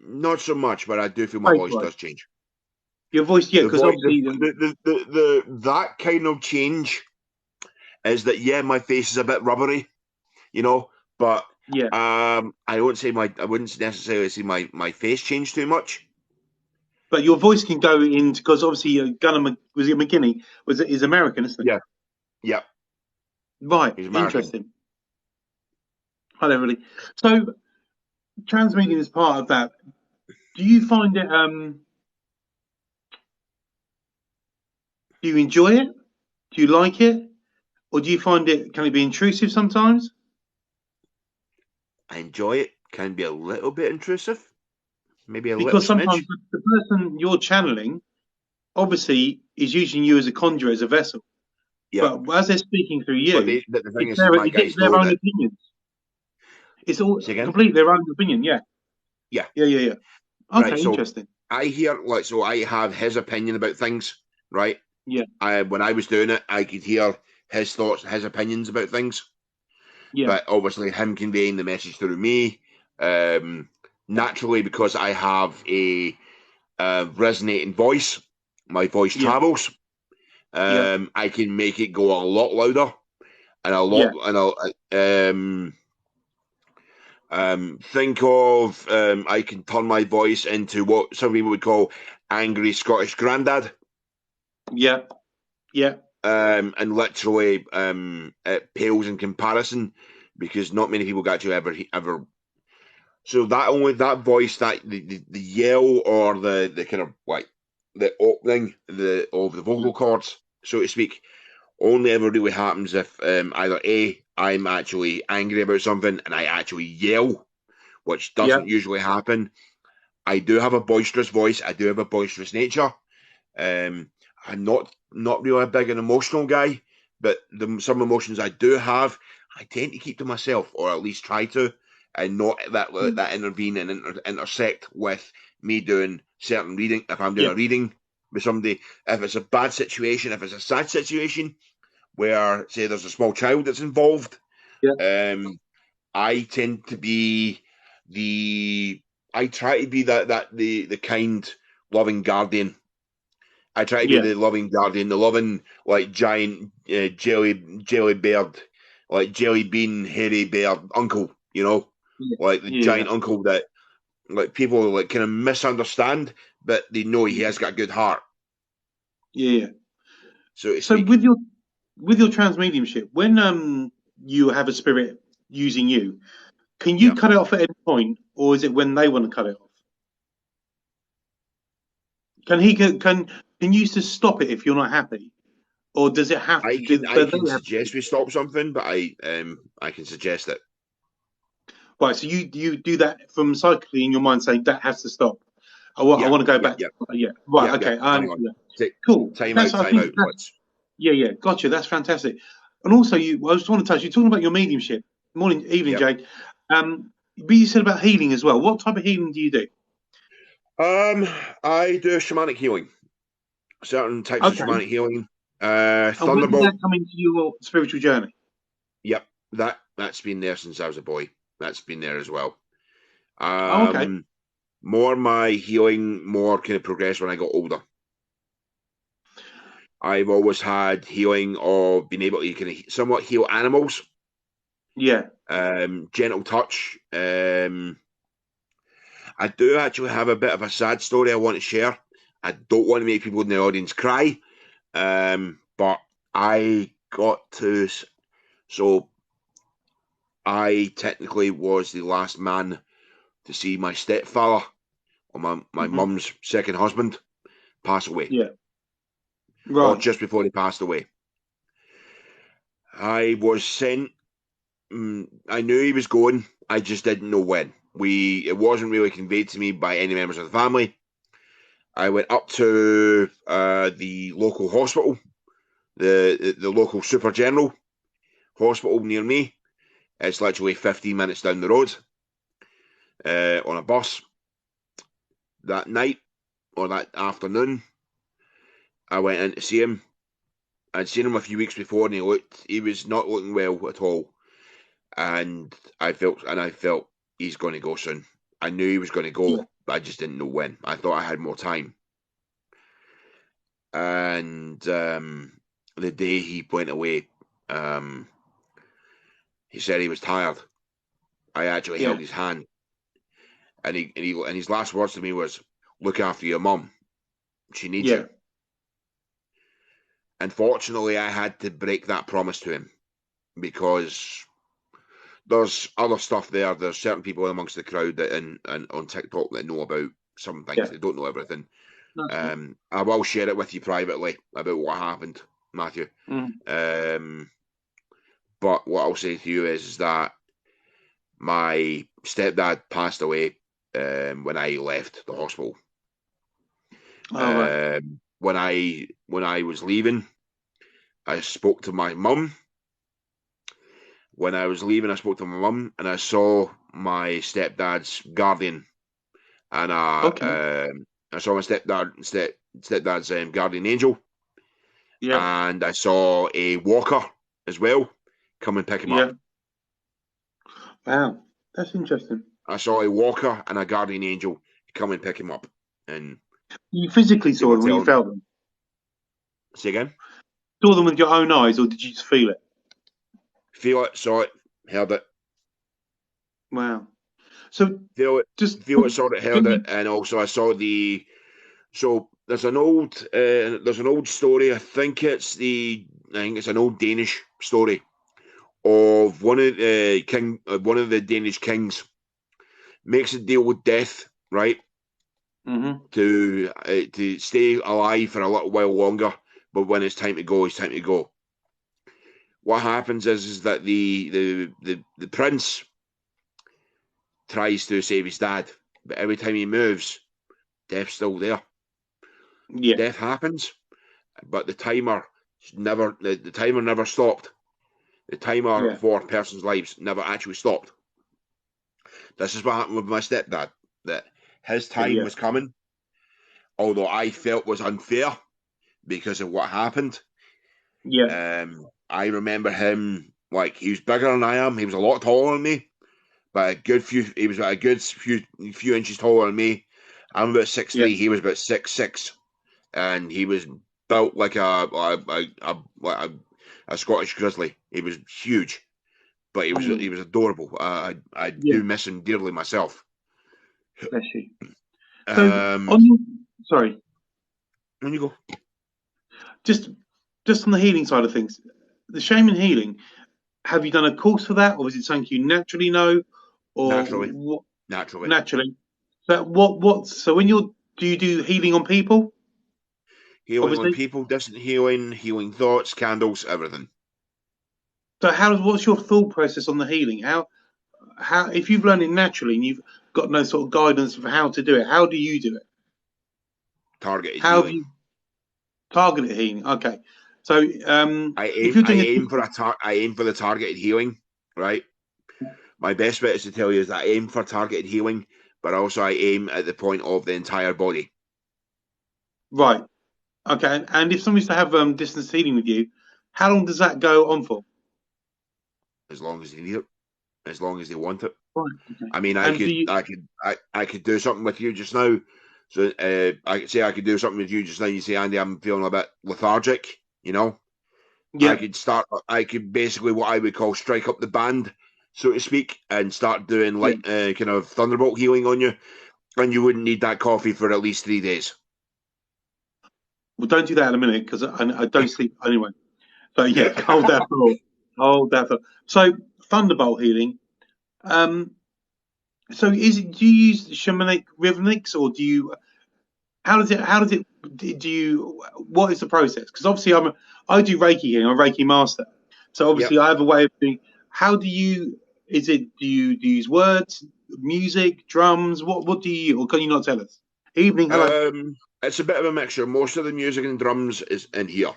Not so much, but I do feel my voice does change. Your voice, because obviously that kind of change is that my face is a bit rubbery, but I wouldn't necessarily say my face change too much. But your voice can go into, because obviously Gunnar McGinney is American, isn't he? Yeah. Right. Interesting. I don't really. So transmedium is part of that. Do you find it? Do you enjoy it? Do you like it? Or do you find it, can it be intrusive sometimes? I enjoy it. Can be a little bit intrusive. maybe a little Because sometimes smidge. the person you're channeling obviously is using you as a conduit, as a vessel. Yeah, But as they're speaking through but you, the thing it's is, my it's guys their know own that. opinions. It's all Say again? complete their own opinion. Yeah. Yeah. Yeah. Right. Okay, So interesting. I hear so I have his opinion about things. Right. Yeah. When I was doing it, I could hear his thoughts, his opinions about things. Yeah. But obviously, him conveying the message through me, naturally, because I have a resonating voice, my voice Yeah. travels. Yeah. I can make it go a lot louder and a Yeah. lot, think of I can turn my voice into what some people would call angry Scottish grandad. Yeah. Yeah. And literally, it pales in comparison because not many people get to ever. So that voice, that the yell or the kind of like the opening of the vocal cords, so to speak, only ever really happens if either A, I'm actually angry about something and I actually yell, which doesn't usually happen. I do have a boisterous voice. I do have a boisterous nature. I'm not really a big an emotional guy, but some emotions I do have, I tend to keep to myself, or at least try to, and not that intervene and intersect with me doing certain reading. If I'm doing a reading with somebody, if it's a bad situation, if it's a sad situation, where say there's a small child that's involved, I tend to be I try to be the kind, loving guardian. I try to be the loving guardian, the loving like giant jelly bird, like jelly bean hairy bear uncle, like the giant uncle that like people like kind of misunderstand, but they know he has got a good heart. Yeah. So to So speak. with your trans mediumship, when you have a spirit using you, can you cut it off at any point, or is it when they want to cut it off? Can you just stop it if you're not happy, or does it have to do? I can suggest we stop something, but I can suggest it. Right, so you do that from psychically in your mind, saying that has to stop. I want to go back. Yeah. Right. Okay. Hang on. Cool. Time out. Yeah. Gotcha. That's fantastic. And also, I just want to touch. You're talking about your mediumship. Evening, Jade. But you said about healing as well. What type of healing do you do? I do shamanic healing. Certain types of shamanic healing. And when did that come into your spiritual journey? Yep, that's been there since I was a boy. That's been there as well. More my healing, more kind of progressed when I got older. I've always had healing of being able to kind of somewhat heal animals. Yeah. Gentle touch. I do actually have a bit of a sad story I want to share. I don't want to make people in the audience cry. But I got to... So I technically was the last man to see my stepfather, or my mum's second husband, pass away. Yeah. Right. Or just before he passed away. I was sent... I knew he was going. I just didn't know when. It wasn't really conveyed to me by any members of the family. I went up to the local hospital, the local Super General hospital near me. It's literally 15 minutes down the road on a bus. That night or that afternoon, I went in to see him. I'd seen him a few weeks before, and he was not looking well at all. And I felt he's going to go soon. I knew he was going to go, but I just didn't know when. I thought I had more time. And the day he went away, he said he was tired. I actually held his hand, and his last words to me was, "Look after your mum. She needs you." Unfortunately, I had to break that promise to him because there's other stuff there. There's certain people amongst the crowd that and on TikTok that know about some things. They don't know everything. I will share it with you privately about what happened, Matthew. But what I'll say to you is that my stepdad passed away when I left the hospital. Oh, right. When I was leaving, I spoke to my mum. When I was leaving, I spoke to my mum, and I saw my stepdad's guardian, and Okay. I saw my stepdad's guardian angel, Yeah. and I saw a walker as well come and pick him Yeah. up. Wow. That's interesting. I saw a walker and a guardian angel come and pick him up, and You physically they saw were them, or you telling. felt them? Say again. Saw them with your own eyes, or did you just feel it? Feel it, saw it, heard it. Wow. So Feel it, just saw it, heard can it, you? and also I saw the. So there's an old story. I think it's an old Danish story of one of the Danish kings makes a deal with death, right, Mm-hmm. to stay alive for a little while longer, but when it's time to go, it's time to go. What happens is that the prince tries to save his dad, but every time he moves, death's still there. Yeah. Death happens, but the timer never stopped. The timer Yeah. for a person's lives never actually stopped. This is what happened with my stepdad. That his time Yeah. was coming, although I felt was unfair because of what happened. Yeah. I remember him like he was bigger than I am. He was a lot taller than me, but he was a good few inches taller than me. I'm about 6'3". Yeah. He was about 6'6", and he was built like a Scottish grizzly. He was huge, but he was adorable. I Yeah. do miss him dearly myself. Bless you. So sorry, When you go, just on the healing side of things, the shaman healing. Have you done a course for that, or is it something you naturally know, or what? naturally, Naturally. So So when do you do healing on people? healing on Obviously. people, distant healing thoughts, candles, everything. So what's your thought process on the healing? How if you've learned it naturally and you've got no sort of guidance for how to do it, how do you do it? Targeted How have healing. you targeted healing? Okay. So if I you're doing aim for the targeted healing, right? My best bet is to tell you is that I aim for targeted healing, but also I aim at the point of the entire body. right, okay, and if somebody's to have distance healing with you, how long does that go on for? As long as they need it, as long as they want it. Right. Okay. I mean, And do you? I could do something with you just now. So I could say I could do something with you just now. You say, Andy, I'm feeling a bit lethargic. You know, Yeah. I could basically what I would call strike up the band, so to speak, and start doing Yeah. kind of thunderbolt healing on you, and you wouldn't need that coffee for at least 3 days. Well, don't do that in a minute because I don't sleep anyway. So yeah, hold that thought. Hold that thought. So thunderbolt healing. So do you use shamanic rhythmics or do you? How does it? Do you? What is the process? Because obviously I do Reiki healing. I'm a Reiki master. So Yep. obviously I have a way of doing. How do you? Is it? Do you use words, music, drums? What do you? Or can you not tell us? Evening. Hello. It's a bit of a mixture. Most of the music and drums is in here.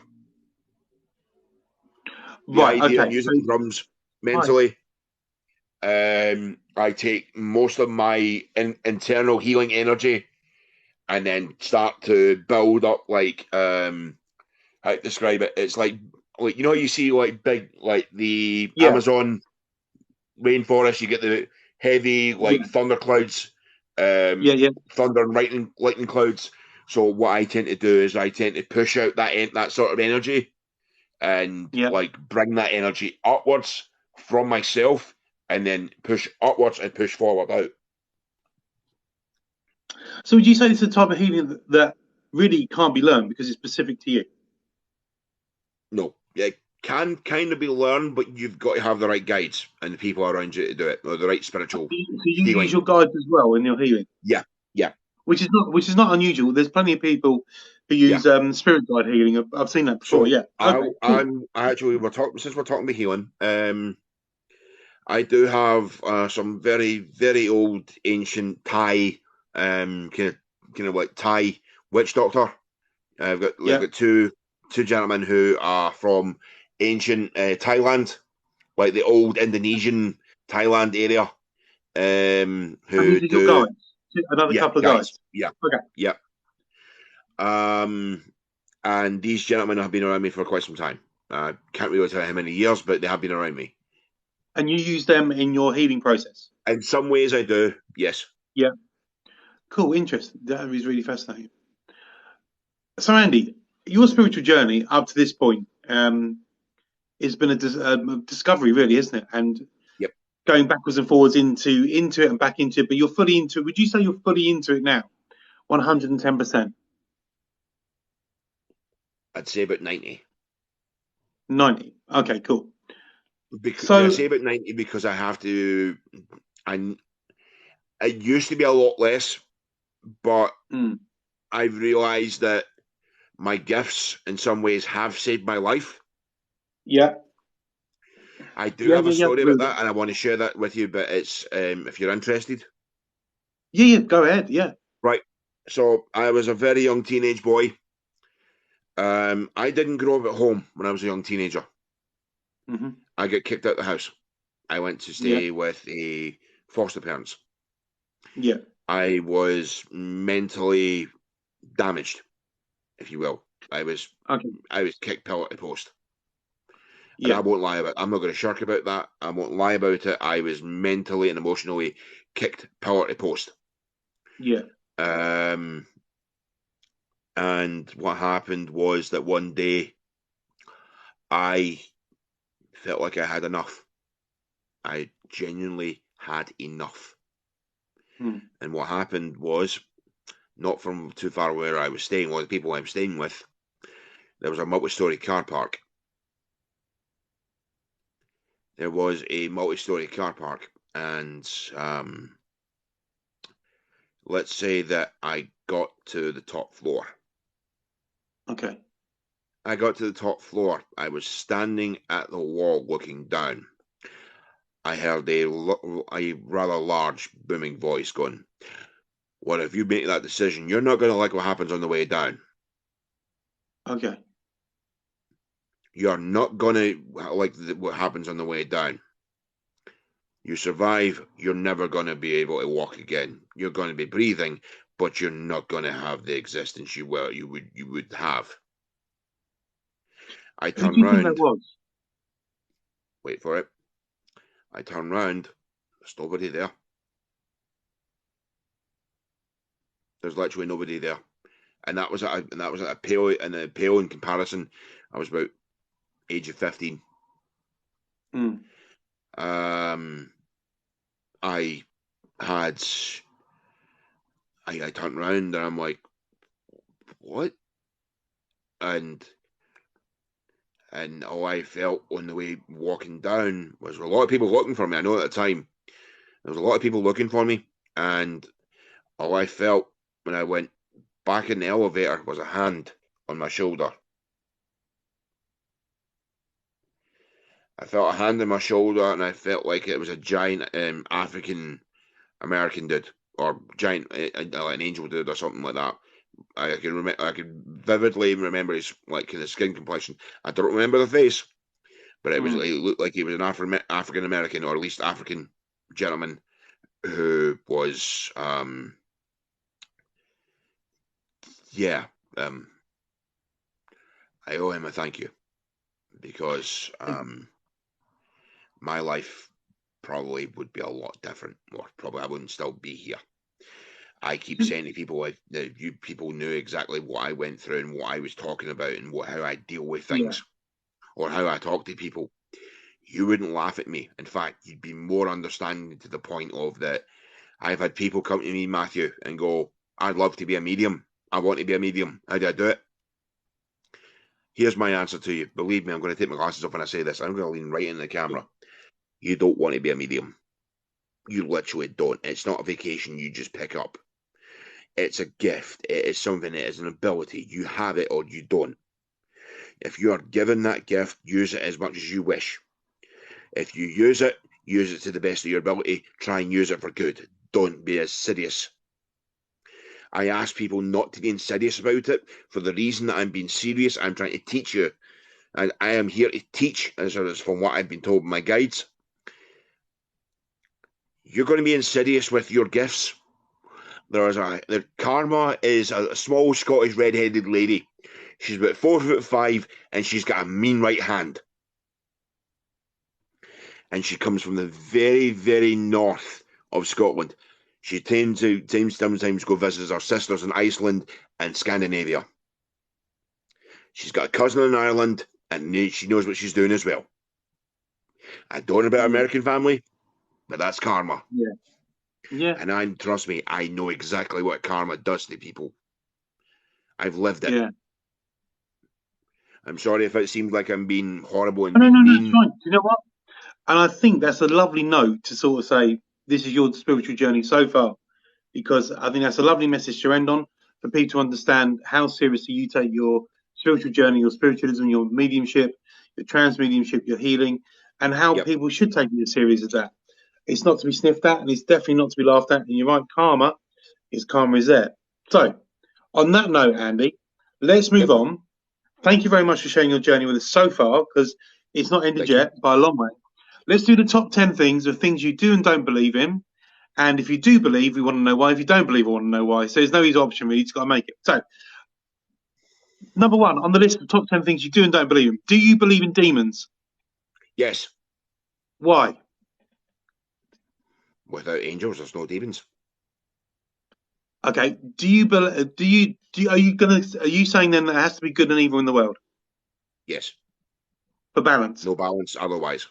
The Right. idea of Okay. music So, and drums right. mentally. I take most of my internal healing energy and then start to build up how to describe it. It's like you know you see like big like the Yeah. Amazon rainforest. You get the heavy like Yeah. thunderclouds, Yeah. thunder and lightning clouds. So what I tend to do is I tend to push out that sort of energy and Yeah. like bring that energy upwards from myself and then push upwards and push forward out. So would you say it's a type of healing that really can't be learned because it's specific to you? No, it can kind of be learned, but you've got to have the right guides and the people around you to do it, or the right spiritual So you use healing. your guides as well in your healing, Yeah, which is not unusual. There's plenty of people who yeah. use spirit guide healing. I've seen that before. So Yeah. Okay. Cool. I actually we're talking since we're talking about healing. I do have some very, very old, ancient Thai, kind of like Thai witch doctor. I've got two gentlemen who are from ancient Thailand, like the old Indonesian Thailand area. And Who these are your do guys? Another couple of guys? Yeah, Okay. yeah. And these gentlemen have been around me for quite some time. I can't really tell how many years, but they have been around me. And you use them in your healing process? In some ways, I do. Yes. Yeah. Cool. Interesting. That is really fascinating. So, Andy, your spiritual journey up to this point has been a discovery, really, isn't it? And Yep. going backwards and forwards into it and back into it. But you're fully into it. Would you say you're fully into it now? 110%. I'd say about 90. 90. Okay, cool. Because So- I say about 90 because I have to. It used to be a lot less, but I've realised that my gifts, in some ways, have saved my life. Yeah. I do have a story about that, and I want to share that with you. But it's if you're interested. Yeah. Go ahead. Yeah. Right. So I was a very young teenage boy. I didn't grow up at home when I was a young teenager. Mm-hmm. I got kicked out of the house. I went to stay with a foster parents. Yeah. I was mentally damaged, if you will. I was kicked pillar to post. And I won't lie about it. I'm not going to shirk about that. I won't lie about it. I was mentally and emotionally kicked pillar to post. Yeah. And what happened was that one day I felt like I had enough. I genuinely had enough. And what happened was, not from too far where I was staying, or the people I was staying with, there was a multi-story car park. There was a multi-story car park, and let's say that I got to the top floor. Okay. I got to the top floor. I was standing at the wall looking down. I heard a rather large booming voice going, "Well, if you make that decision, you're not going to like what happens on the way down. Okay. You're not going to like what happens on the way down. You survive, you're never going to be able to walk again. You're going to be breathing, but you're not going to have the existence you would have." I turned Who do you think round. that was? Wait for it. I turned round. There's nobody there. There's literally nobody there, and that was at a pale in comparison. I was about age of 15. I turned round and I'm like, what? And all I felt on the way walking down was a lot of people looking for me. I know at the time there was a lot of people looking for me, and all I felt when I went back in the elevator was a hand on my shoulder. I felt a hand on my shoulder, and I felt like it was a giant African American dude, or giant like an angel dude, or something like that. I can vividly remember his like kind of skin complexion. I don't remember the face, but it looked like he was an African American, or at least African gentleman who was I owe him a thank you, because my life probably would be a lot different, or probably I wouldn't still be here. I keep saying to people that you people knew exactly what I went through and what I was talking about and how I deal with things, or how I talk to people. You wouldn't laugh at me. In fact, you'd be more understanding, to the point of that I've had people come to me, Matthew, and go, "I'd love to be a medium. I want to be a medium. How do I do it?" Here's my answer to you. Believe me, I'm going to take my glasses off when I say this. I'm going to lean right in the camera. You don't want to be a medium. You literally don't. It's not a vacation you just pick up. It's a gift. It is something. It is an ability. You have it or you don't. If you are given that gift, use it as much as you wish. If you use it, Use it to the best of your ability. Try and use it for good. Don't be insidious. I ask people not to be insidious about it for the reason that I'm being serious. I'm trying to teach you. And I am here to teach, as from what I've been told by my guides. You're going to be insidious with your gifts. Karma is a small Scottish red-headed lady. She's about 4'5", and she's got a mean right hand. And she comes from the very, very north of Scotland. She tends to sometimes go visit her sisters in Iceland and Scandinavia. She's got a cousin in Ireland, and she knows what she's doing as well. I don't know about her American family, but that's karma. Yeah. Yeah. And trust me, I know exactly what karma does to people. I've lived it. Yeah. I'm sorry if it seems like I'm being horrible and No, mean. it's fine. You know what? And I think that's a lovely note to sort of say, this is your spiritual journey so far, because I think that's a lovely message to end on for people to understand how seriously you take your spiritual journey, your spiritualism, your mediumship, your trans mediumship, your healing, and how people should take it as serious as that. It's not to be sniffed at, and it's definitely not to be laughed at. And you're right, karma is there. So, on that note, Andy, let's move on. Thank you very much for sharing your journey with us so far, because it's not ended yet by a long way. Let's do the top 10 things of things you do and don't believe in. And if you do believe, we want to know why. If you don't believe, we want to know why. So there's no easy option, really. You've got to make it. So, number 1 on the list of top 10 things you do and don't believe in. Do you believe in demons? Yes. Why? Without angels, there's no demons. Okay. Are you saying then that it has to be good and evil in the world? Yes. For balance. No balance otherwise.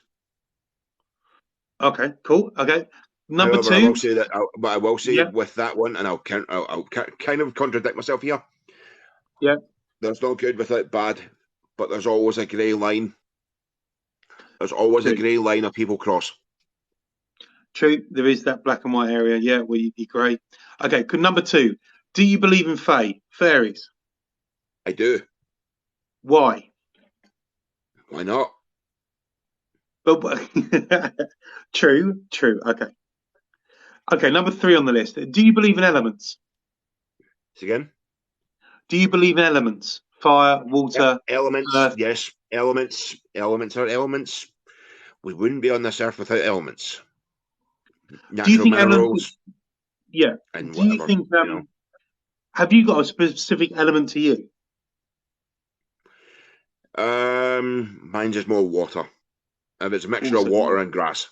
Okay, cool. Okay. Number However, 2. I will say that, but I will say with that one, and I'll kind of contradict myself here. Yeah. There's no good without bad, but there's always a grey line. There's always a grey line of people cross. True. There is that black and white area, yeah, where you'd be grey. Okay, good. Number 2. Do you believe in fairies? I do. Why? Why not? But true. Okay, number 3 on the list. Do you believe in elements? Again? Do you believe in elements? Fire, water, elements, earth? Yes. Elements are elements. We wouldn't be on this earth without elements. Natural do you think minerals. Elements, yeah. And do you think have you got a specific element to you? Mine's just more water. If it's a mixture of water and grass.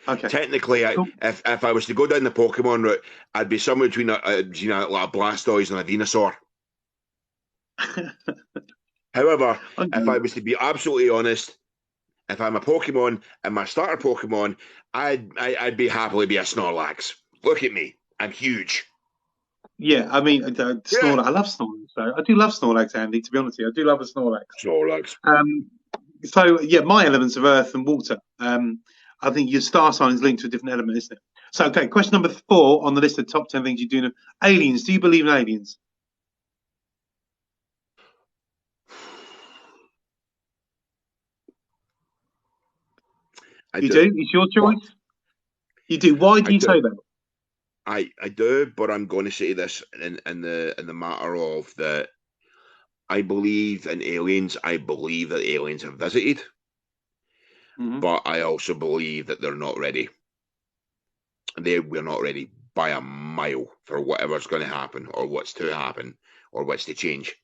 Okay. Technically, if I was to go down the Pokemon route, I'd be somewhere between like a Blastoise and a Venusaur. However, if I was to be absolutely honest, if I'm a Pokemon and my starter Pokemon, I'd be happily be a Snorlax. Look at me, I'm huge. Yeah, I mean, Snorlax. I love Snorlax. So I do love Snorlax, Andy. To be honest with you, I do love a Snorlax. So yeah, my elements of earth and water. I think your star sign is linked to a different element, isn't it? So okay, question number 4 on the list of top 10 things you do. Aliens. Do you believe in aliens? You do? It's your choice. You do. Why do you say that? I do, but I'm going to say this in the matter of that. I believe in aliens. I believe that aliens have visited, but I also believe that they're not ready. We're not ready by a mile for whatever's going to happen, or what's to happen, or what's to change.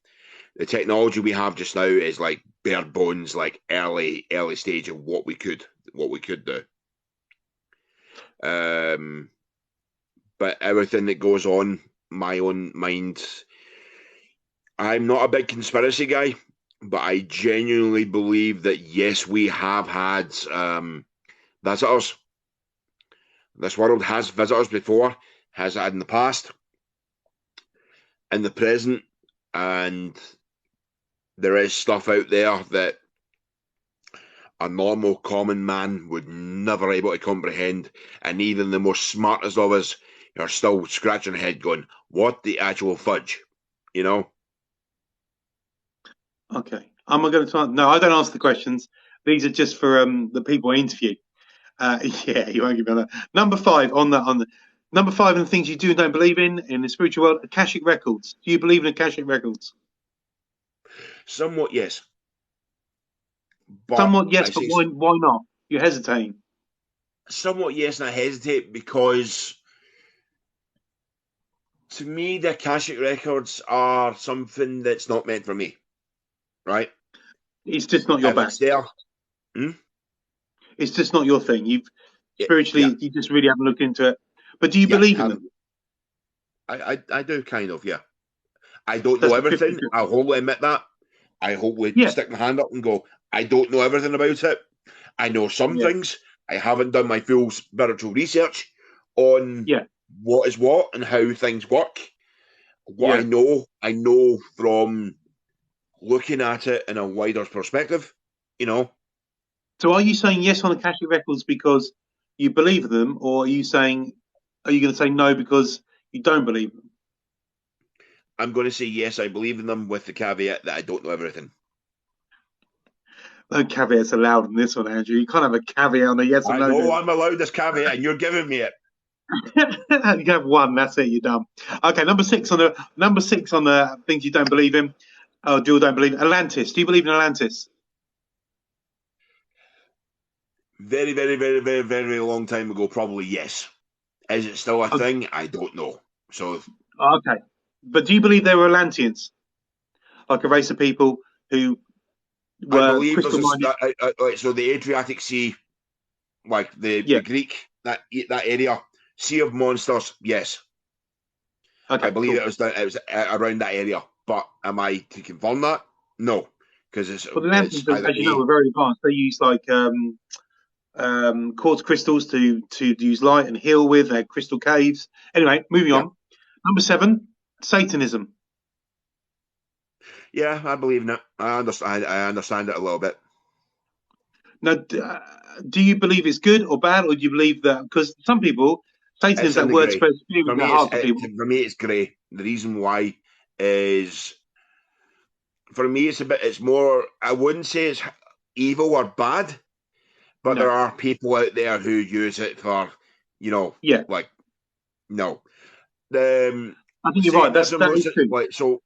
The technology we have just now is like bare bones, like early stage of what we could do. But everything that goes on, my own mind, I'm not a big conspiracy guy, but I genuinely believe that yes, we have had visitors. This world has visitors before, has had in the past, in the present, and there is stuff out there that a normal common man would never able to comprehend, and even the most smartest of us are still scratching their head going, what the actual fudge? You know? Okay. Am I going to no, I don't ask the questions. These are just for the people I interview. Yeah, you won't give me that. Number 5 on the number 5 and the things you do and don't believe in the spiritual world, Akashic records. Do you believe in Akashic records? Somewhat, yes. But Somewhat yes, I but say why not? You're hesitating. somewhat yes, and I hesitate because to me, the Akashic records are something that's not meant for me, right? It's just not your If bag. it's there, It's just not your thing. You've yeah, spiritually, you just really haven't looked into it. But do you yeah, believe in them? I do kind of, yeah. I don't That's know a everything. 50-50. I'll wholly admit that. I wholly Yeah, stick my hand up and go, I don't know everything about it. I know some yeah, things. I haven't done my full spiritual research on yeah, what is what and how things work. What yeah. I know from looking at it in a wider perspective, you know. So are you saying yes on Akashic records because you believe them, or are you going to say no because you don't believe them? I'm going to say yes, I believe in them with the caveat that I don't know everything. No caveats allowed in this one, Andrew. You can't have a caveat on a yes or I no. know I'm allowed this caveat and you're giving me it. You have one. That's it. You're done. Okay, number 6 on the things you don't believe in. Oh, do or don't believe in Atlantis. Do you believe in Atlantis? Very, very, very, very, very long time ago, probably yes. Is it still a Oh, thing? I don't know. So okay, but do you believe there were Atlanteans, like a race of people who I were believe crystal minded? so the Adriatic Sea, like the Yeah. Greek that area, Sea of Monsters. Yes, Okay. I believe Cool. it was around that area. But am I to confirm that? No, because Well, the it's Atlanteans, either as you know, were very advanced. They use like quartz crystals to use light and heal with. They had crystal caves. Anyway, moving yeah, on. Number 7, Satanism. yeah. I believe in it. I understand. I understand it a little bit. Now, do you believe it's good or bad, or do you believe that because some people, It's Satanism, in that the word grey. spreads fear For in their me, heart to people. it's grey. The reason why is for me it's more. I wouldn't say it's evil or bad, but there No. are people out there who use it for, Yeah, like no. The I think you're right. Satanism, That is true. like so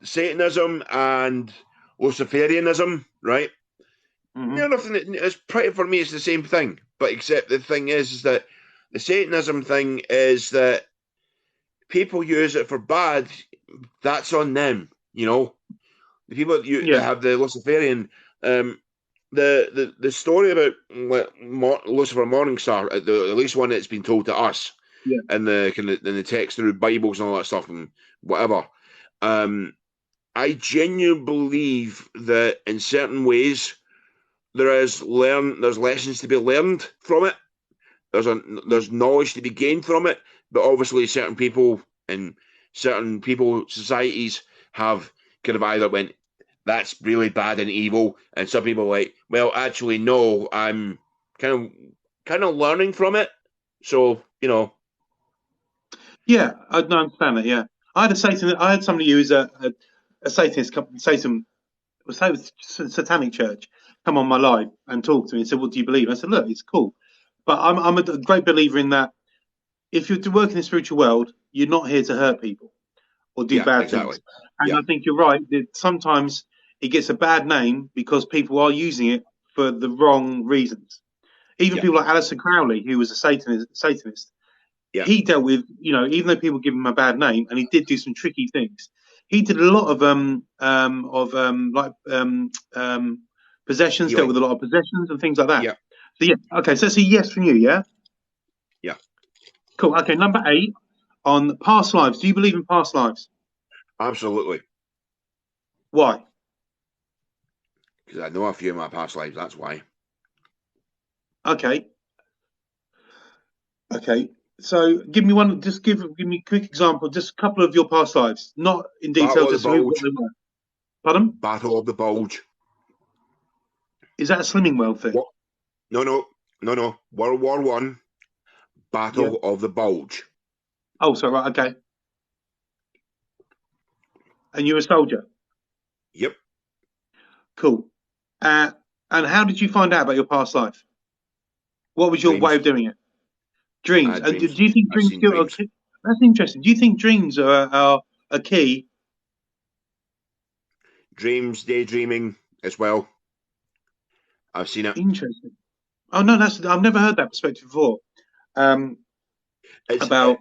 Satanism and Luciferianism, right? Hmm. No, nothing. It's pretty for me. It's the same thing, but except the thing is that the Satanism thing is that people use it for bad. That's on them, The people that Yeah, have the Luciferian, the story about Lucifer Morningstar, at least one that's been told to us, yeah, in the text through Bibles and all that stuff and whatever. I genuinely believe that in certain ways there's lessons to be learned from it. There's knowledge to be gained from it, but obviously certain people and societies have kind of either went, that's really bad and evil, and some people are like, well, actually no, I'm kind of learning from it. So yeah. I understand that. Yeah, I had somebody who is a Satanist, satanic church, come on my live and talk to me and said, "What do you believe?" I said, "Look, it's cool, but I'm a great believer in that. If you're to work in the spiritual world, you're not here to hurt people or do yeah, bad exactly, things. And yeah, I think you're right that sometimes it gets a bad name because people are using it for the wrong reasons. Even yeah, people like Aleister Crowley, who was a Satanist, yeah. he dealt with, even though people give him a bad name, and he did do some tricky things. He did a lot of possessions, dealt Healing, with a lot of possessions and things like that. yeah, So yeah, okay, so that's a yes from you, yeah? yeah, Cool. Okay, number 8 on past lives. Do you believe in past lives? absolutely. Why? Because I know a few of my past lives. That's why. Okay. Okay. So give me one. Just give me a quick example. Just a couple of your past lives, not in detail. Battle of the Just what Bulge. they were. Pardon? Battle of the Bulge. Is that a Slimming World thing? What? No, no, no, no. World War One. Yeah. Battle of the Bulge. Oh, sorry. Right. Okay. And you're a soldier. Yep. Cool. And how did you find out about your past life? What was your Dreams. way of doing it? Dreams. Do Dreams. you think I've dreams seen still dreams. are? That's interesting. Do you think dreams are a key? Dreams, daydreaming as well. I've seen it. Interesting. Oh no, I've never heard that perspective before. About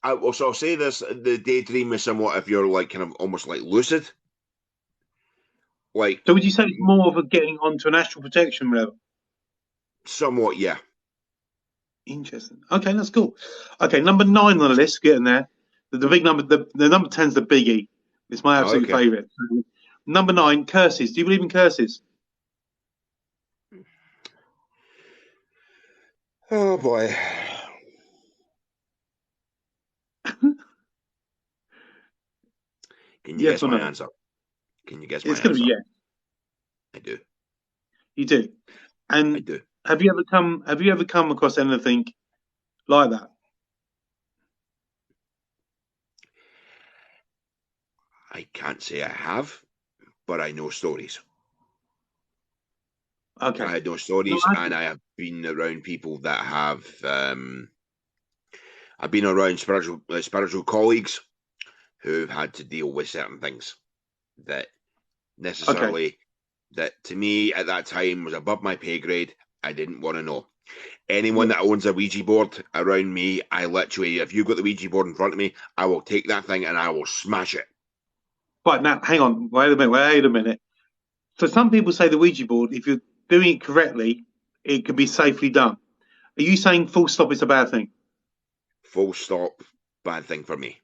I'll say this: the daydream is somewhat if you're like kind of almost like lucid. Like, so would you say it's more of a getting onto an astral projection level? Somewhat, yeah. Interesting. Okay, that's cool. Okay, number 9 on the list, getting there. The big number, the number 10's the biggie. It's my absolute Okay. favourite. Number 9, curses. Do you believe in curses? Oh boy. Can you Yes guess or my no? answer? Can you guess my It's going to answer? be yes. I do. You do. And I do. have you ever come across anything like that? I can't say I have, but I know stories. Okay. I know stories, No, and I have been around people that have. I've been around spiritual colleagues who've had to deal with certain things that necessarily that to me at that time was above my pay grade. I didn't want to know. Anyone that owns a Ouija board around me, I literally, if you've got the Ouija board in front of me, I will take that thing and I will smash it. But now, hang on. Wait a minute. So some people say the Ouija board, if you're doing it correctly, it can be safely done. Are you saying full stop it's a bad thing? Full stop, bad thing for me.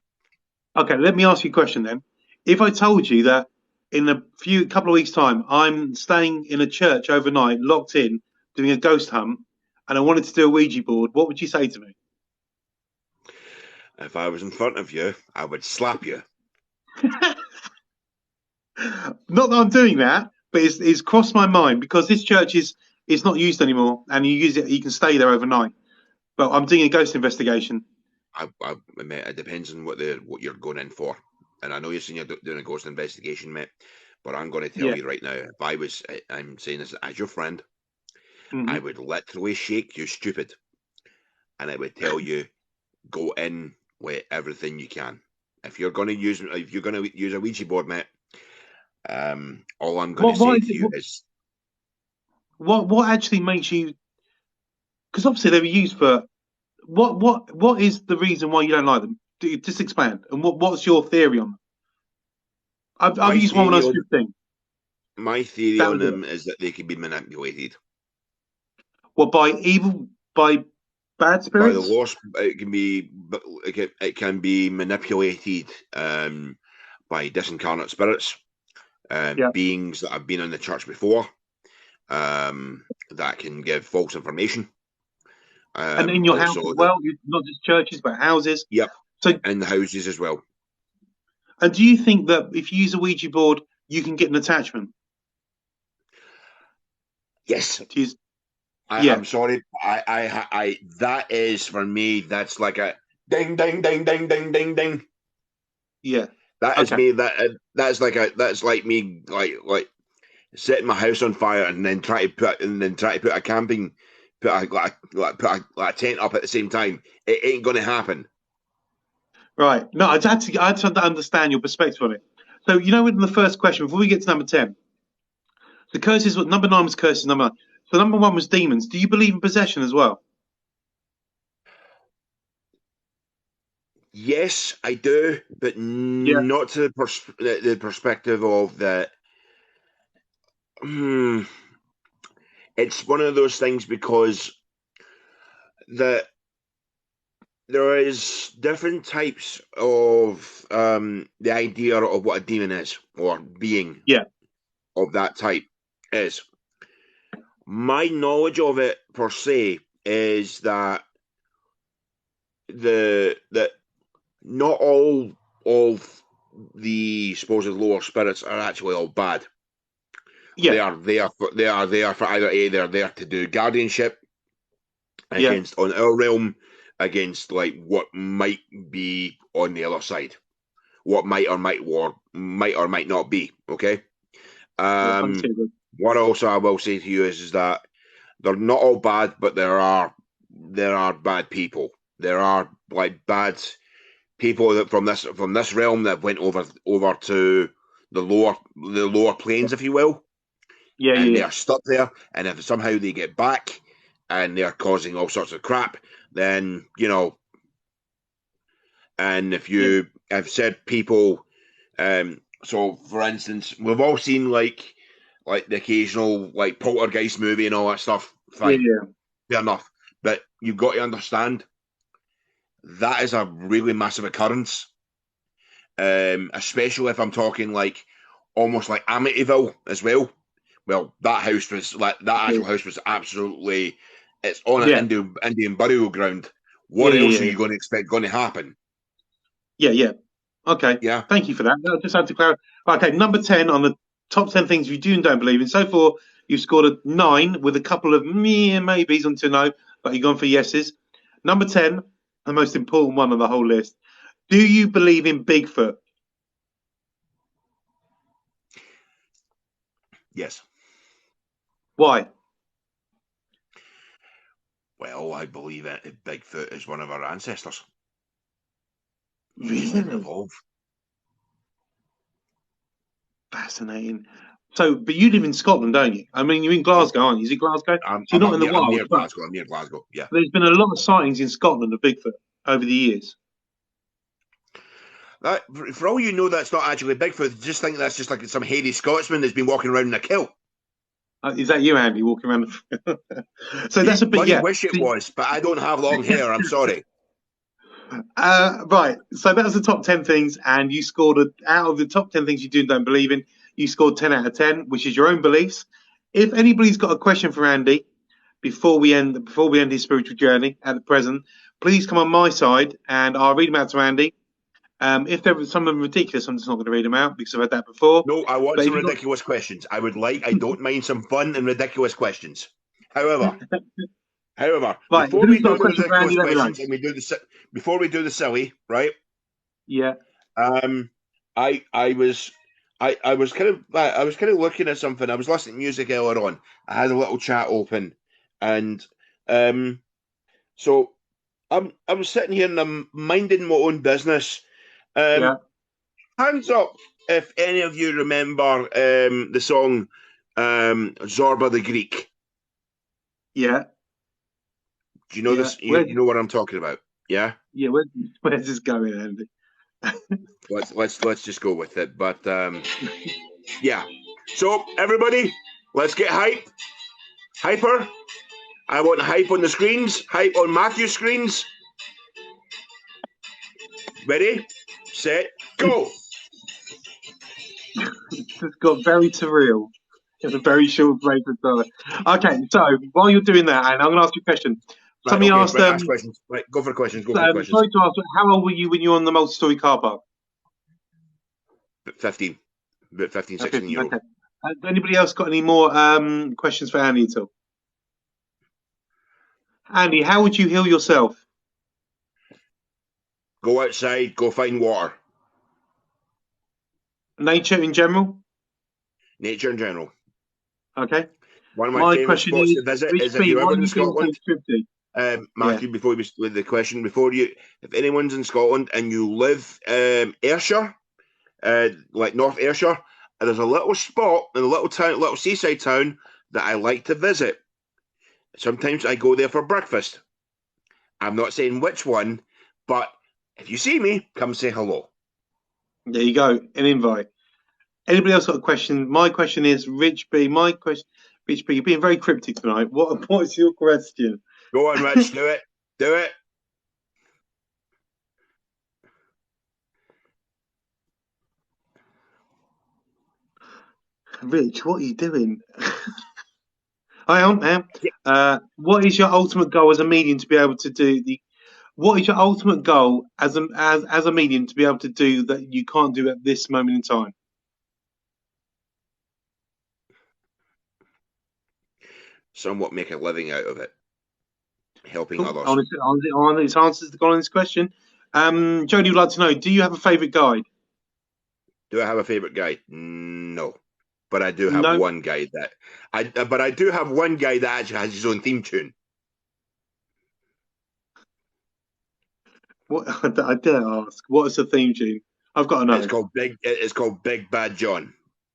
Okay, let me ask you a question then. If I told you that in a couple of weeks' time, I'm staying in a church overnight, locked in, doing a ghost hunt, and I wanted to do a Ouija board, what would you say to me? If I was in front of you, I would slap you. Not that I'm doing that, but it's crossed my mind because this church is not used anymore, and you can stay there overnight. But I'm doing a ghost investigation. Mate, it depends on what you're going in for. And I know you're saying you're doing a ghost investigation, mate, but I'm going to tell you right now, I'm saying this as your friend, I would literally shake you stupid, and I would tell you, go in with everything you can. If you're going to use a Ouija board, mate, all I'm going to say to you is, what actually makes you? Because obviously they were used for. What is the reason why you don't like them? Just expand. And what's your theory on them? I've used one when I was 15. My theory on them is that they can be manipulated. What, by bad spirits? By the lost, it can be manipulated by disincarnate spirits, beings that have been in the church before, that can give false information. And in your house as well, not just churches, but houses. Yep. So in the houses as well. And do you think that if you use a Ouija board, you can get an attachment? Yes. I'm sorry. I that is for me. That's like a ding, ding, ding, ding, ding, ding, ding. Yeah. That is me. That's like me like setting my house on fire and then try to put a camping. Put a tent up at the same time. It ain't going to happen. Right. No, I had to understand your perspective on it. So, in the first question, before we get to number 10, the curses, number 9 was curses, number 9. So number 1 was demons. Do you believe in possession as well? Yes, I do, but not to the perspective of that. It's one of those things because there is different types of the idea of what a demon is or being of that type is. My knowledge of it per se is that that not all of the supposed lower spirits are actually all bad. Yeah. They are there for either they're there to do guardianship against on our realm against like what might be on the other side, what might or might not be. Okay. What also I will say to you is that they're not all bad, but there are bad people. There are like bad people that from this realm that went over to the lower planes, if you will, Yeah, and they yeah, are stuck there. And if somehow they get back and they're causing all sorts of crap, then and if you have said people, so for instance, we've all seen like the occasional like poltergeist movie and all that stuff. yeah, Fine, fair enough. But you've got to understand that is a really massive occurrence. Especially if I'm talking like almost like Amityville as well. Well, that house was like that actual house was absolutely. It's on an yeah, Indian burial ground. What yeah, else yeah, are you going to expect going to happen? yeah, yeah. Okay, Yeah. thank you for that. I just had to clarify. Okay, number 10 on the top 10 things you do and don't believe in. So far, you've scored a 9 with a couple of me and maybes until no, but you've gone for yeses. Number 10, the most important one on the whole list. Do you believe in Bigfoot? Yes. Why? Well, I believe it. Bigfoot is one of our ancestors. Really? Evolved. Fascinating. So, but you live in Scotland, don't you? I mean, you're in Glasgow, aren't you? Is it Glasgow? So you're not in the I'm wild. near But Glasgow. I'm near Glasgow. Yeah. there's been a lot of sightings in Scotland of Bigfoot over the years. For all you know, that's not actually Bigfoot. Just think that's just like some hairy Scotsman that's been walking around in a kilt. Is that you, Andy, walking around? So that's a bit, Bloody yeah. wish it was, but I don't have long hair. I'm sorry. Right. So that was the top 10 things, and you scored out of the top 10 things you do and don't believe in. You scored 10 out of 10, which is your own beliefs. If anybody's got a question for Andy before we end his spiritual journey at the present, please come on my side and I'll read them out to Andy. If there was some of them ridiculous, I'm just not going to read them out because I've had that before. No, I want But some if you've got- ridiculous questions. I don't mind some fun and ridiculous questions. However, Right, before if we you've got do a the question for ridiculous Andy, let me know. questions and before we do the silly, right? Yeah. I was kind of looking at something. I was listening to music earlier on. I had a little chat open, and so I was sitting here and I'm minding my own business. Yeah. Hands up if any of you remember the song Zorba the Greek. Yeah. Do you know this? You know what I'm talking about? Yeah. Yeah. Where's this going, Andy? Let's just go with it. But yeah. So everybody, let's get hyper. I want hype on the screens. Hype on Matthew's screens. Ready, set, go. It's got very surreal. It's a very short break of time. Okay, so while you're doing that, and I'm going to ask you a question. Somebody asked them. Ask questions. Right, go for questions. Sorry to ask, how old were you when you were on the multi-story car park? 15. About 15, 16 years old. Okay. Has anybody else got any more questions for Andy at all? Andy, how would you heal yourself? Go outside, go find water. Nature in general? Nature in general. Okay. One of my favourite spots to visit is if you're ever in Scotland. Matthew, before you with the question, if anyone's in Scotland and you live Ayrshire, like North Ayrshire, there's a little spot in a little seaside town that I like to visit. Sometimes I go there for breakfast. I'm not saying which one, but if you see me, come say hello. There you go, an invite. Anybody else got a question? My question is, Rich B, you're being very cryptic tonight. What's your question? Go on, Rich, do it. Do it. Rich, what are you doing? I am. What is your ultimate goal as a medium to be able to do what is your ultimate goal as a medium to be able to do that you can't do at this moment in time? Somewhat make a living out of it. Helping others. Honest answers to go on this question. Jody would like to know, do you have a favourite guide? Do I have a favourite guide? No. but I do have No. one guy that I do have one guy that actually has his own theme tune. What I dare ask? What is the theme tune? I've got to know. It's called Big Bad John.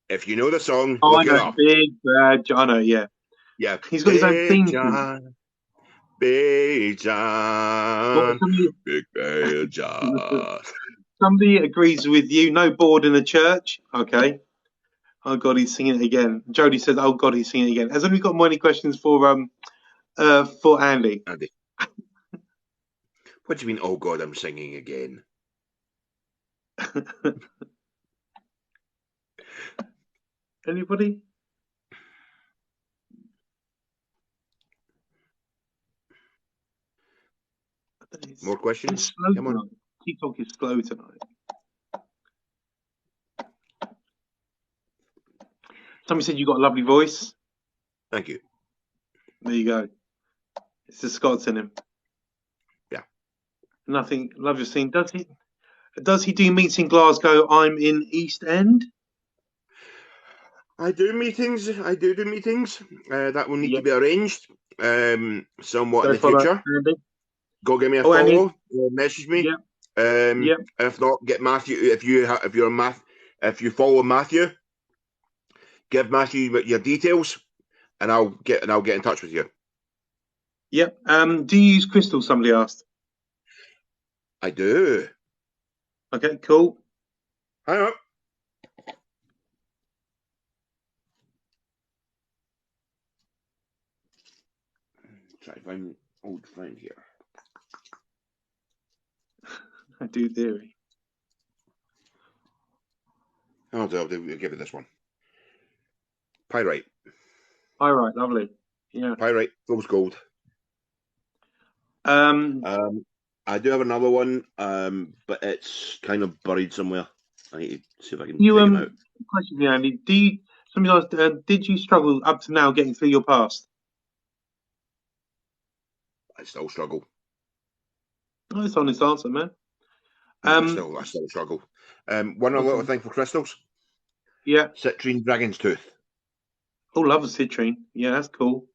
If you know the song, Oh, look I it know. up. Big Bad John. I know. Yeah. Yeah, He's got his own theme tune. John, Big What, John, Big Bad John. somebody agrees with you. No board in the church. Okay. Oh God, he's singing it again. Jody says, "Oh God, he's singing it again." Has anybody got any questions for Andy? Andy, what do you mean? Oh God, I'm singing again. Anybody? More questions? It's slow Come on. tonight. TikTok is slow tonight. Somebody said you got a lovely voice. Thank you. There you go. It's the Scots in him. Yeah. Nothing. Love your scene. Does he do meets in Glasgow? I'm in East End. I do meetings. That will need Yep. to be arranged somewhat Go in the follow future. Andy. Go give me a Oh, Andy. follow. Message me. Yep. Yep. If not, get Matthew. If you follow Matthew, give Matthew your details, and I'll get in touch with you. Yep. Do you use crystal? Somebody asked. I do. Okay. Cool. Hang on. Try to find an old friend here. I do theory. I'll give it this one. Pyrite. All right. Lovely. Yeah. Pyrite. Rose gold. I do have another one, but it's kind of buried somewhere. I need to see if I can dig him out. Question for you, Andy. Somebody asked, did you struggle up to now getting through your past? I still struggle. Oh, it's an honest answer, man. I still struggle. One other little thing for crystals. Yeah. Citrine Dragon's Tooth. Oh, love a citrine. Yeah, that's cool.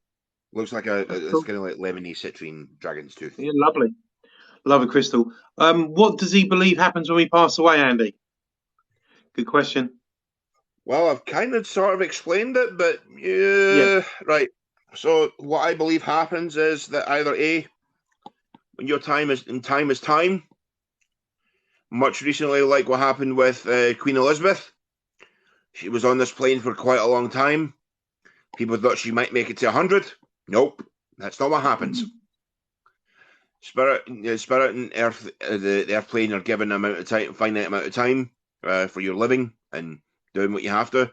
Looks like it's kind of like lemony citrine Dragon's Tooth. Yeah, lovely. Love a crystal. What does he believe happens when we pass away, Andy? Good question. Well, I've kind of sort of explained it, but yeah. Right. So what I believe happens is that either A, when your time is time, much recently like what happened with Queen Elizabeth. She was on this plane for quite a long time. People thought she might make it to 100. Nope, that's not what happens. Spirit and Earth, the Earth plane are given finite amount of time for your living and doing what you have to.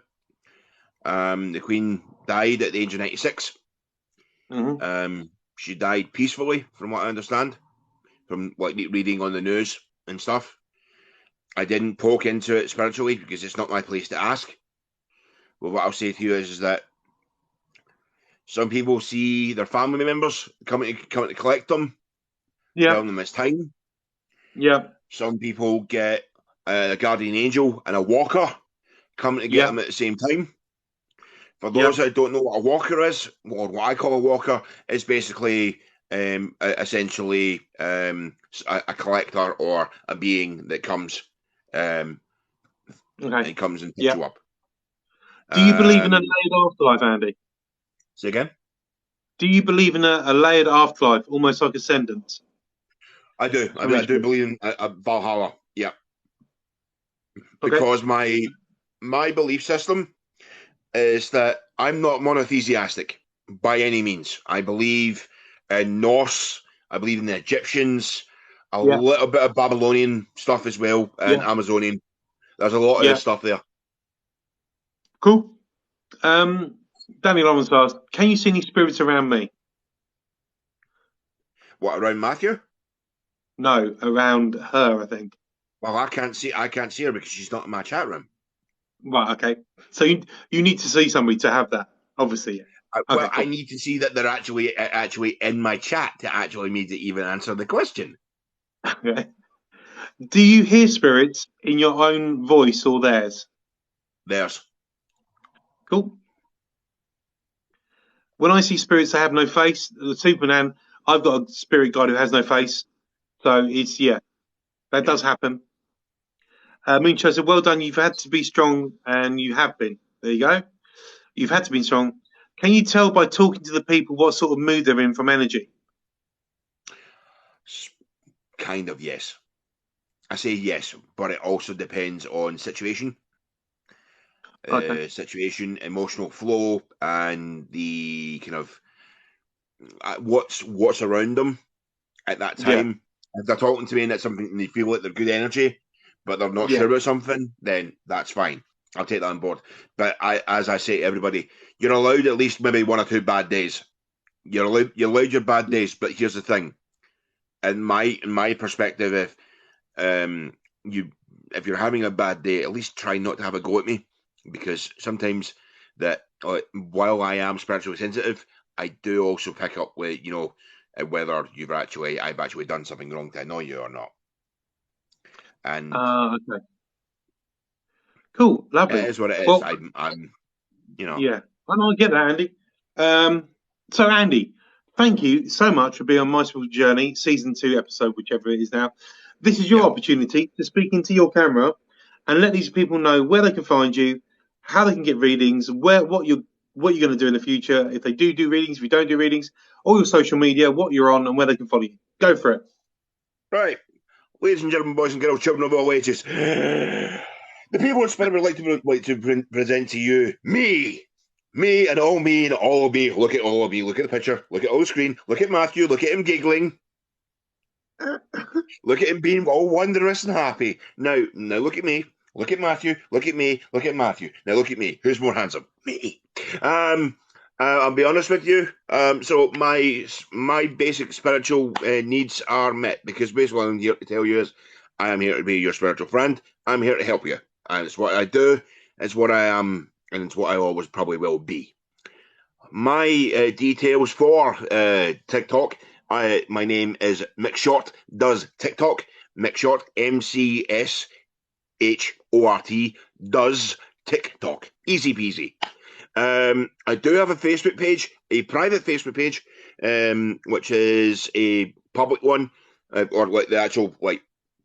The Queen died at the age of 96. Mm-hmm. She died peacefully, from what I understand, from like reading on the news and stuff. I didn't poke into it spiritually because it's not my place to ask. But what I'll say to you is that some people see their family members coming to collect them. Yeah. Telling them it's time. Yeah. Some people get a guardian angel and a walker coming to get them at the same time. For those that don't know what a walker is, or what I call a walker, is basically essentially a collector or a being that comes and comes and picks you up. Do you believe in a layered afterlife, Andy? Say again? Do you believe in a layered afterlife, almost like Ascendance? I do. I do believe in a Valhalla. Yeah. Okay. Because my belief system is that I'm not monotheistic by any means. I believe in Norse. I believe in the Egyptians. A little bit of Babylonian stuff as well, and Amazonian. There's a lot of this stuff there. Cool. Danny Lawrence asked, can you see any spirits around me? What, around Matthew? No, around her, I think. Well, I can't see her because she's not in my chat room. Right, okay. So you need to see somebody to have that, obviously. Well, cool. I need to see that they're actually in my chat to actually me to even answer the question. Okay. Do you hear spirits in your own voice or theirs? Theirs. Cool. When I see spirits that have no face, the Superman, I've got a spirit guide who has no face. So it's, yeah, that does happen. Mooncho said, well done. You've had to be strong, and you have been. There you go. You've had to be strong. Can you tell by talking to the people what sort of mood they're in from energy? Kind of, yes. I say yes, but it also depends on situation. Okay. Situation, emotional flow, and the kind of what's around them at that time. Yeah. If they're talking to me and it's something and they feel like they're good energy, but they're not sure about something, then that's fine. I'll take that on board. But as I say to everybody, you're allowed at least maybe 1 or 2 bad days. You're allowed your bad days, but here's the thing. In my perspective, if you're having a bad day, at least try not to have a go at me, because sometimes that while I am spiritually sensitive, I do also pick up with whether I've actually done something wrong to annoy you or not. And okay. Cool, lovely. It is what it is. Well, I'm Yeah, I get that, Andy. So Andy, thank you so much for being on My Spiritual Journey, season 2 episode, whichever it is now. This is your opportunity to speak into your camera and let these people know where they can find you, how they can get readings, what you're going to do in the future, if they do readings, if you don't do readings, all your social media, what you're on, and where they can follow you. Go for it. Right, ladies and gentlemen, boys and girls, children of all ages. The people in spirit would like to present to you me, and all of me. Look at all of me. Look at the picture. Look at all the screen. Look at Matthew. Look at him giggling. Look at him being all wondrous and happy. Now look at me. Look at Matthew. Look at me. Look at Matthew. Now look at me. Who's more handsome? Me. I'll be honest with you. So my basic spiritual needs are met, because basically what I'm here to tell you is I am here to be your spiritual friend. I'm here to help you. And it's what I do, it's what I am, and it's what I always probably will be. My details for TikTok, my name is Mick Short, does TikTok. Mick Short, MCSHORT, does TikTok. Easy peasy. I do have a Facebook page, a private Facebook page, which is a public one, or like the actual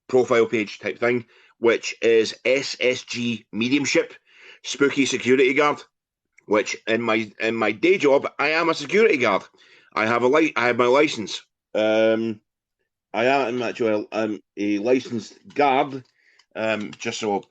profile page type thing, which is SSG Mediumship, Spooky Security Guard, which in my day job I am a security guard. I have my license. I am actually a licensed guard. Just so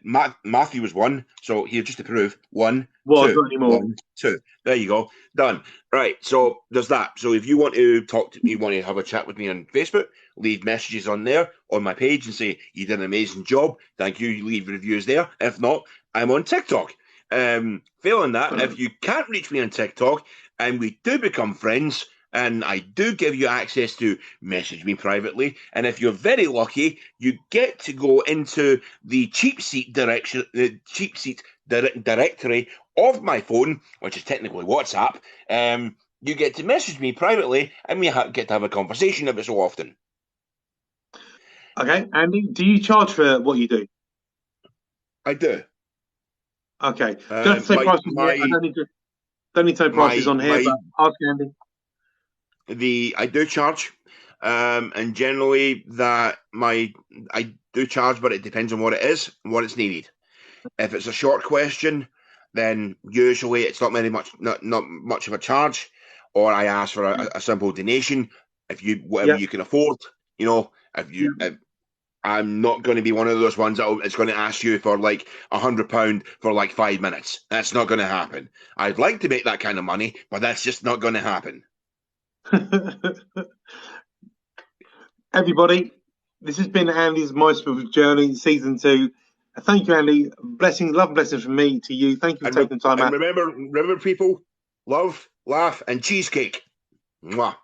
Matthew was 1, so here just to prove 1. Well, 2, not anymore. 1, 2. There you go. Done. Right. So there's that. So if you want to talk to me, you want to have a chat with me on Facebook, leave messages on there on my page and say you did an amazing job. Thank you. You leave reviews there. If not, I'm on TikTok. Failing that, if you can't reach me on TikTok and we do become friends, and I do give you access to message me privately, and if you're very lucky, you get to go into the cheap seat directory of my phone, which is technically WhatsApp. You get to message me privately, and we get to have a conversation every so often. Okay, Andy, do you charge for what you do? I do. Okay, don't have to say prices yet. I don't need to say prices on here, but ask Andy. I do charge, and generally I do charge, but it depends on what it is and what it's needed. If it's a short question, then usually it's not much of a charge, or I ask for a simple donation. If whatever you can afford, I'm not going to be one of those ones that it's going to ask you for like £100 for like 5 minutes. That's not going to happen. I'd like to make that kind of money, but that's just not going to happen. Everybody, this has been Andy's My Spiritual Journey, season 2. Thank you, Andy. Blessings, love and blessings from me to you. Thank you for taking the time out. Remember, people, love, laugh, and cheesecake. Mwah.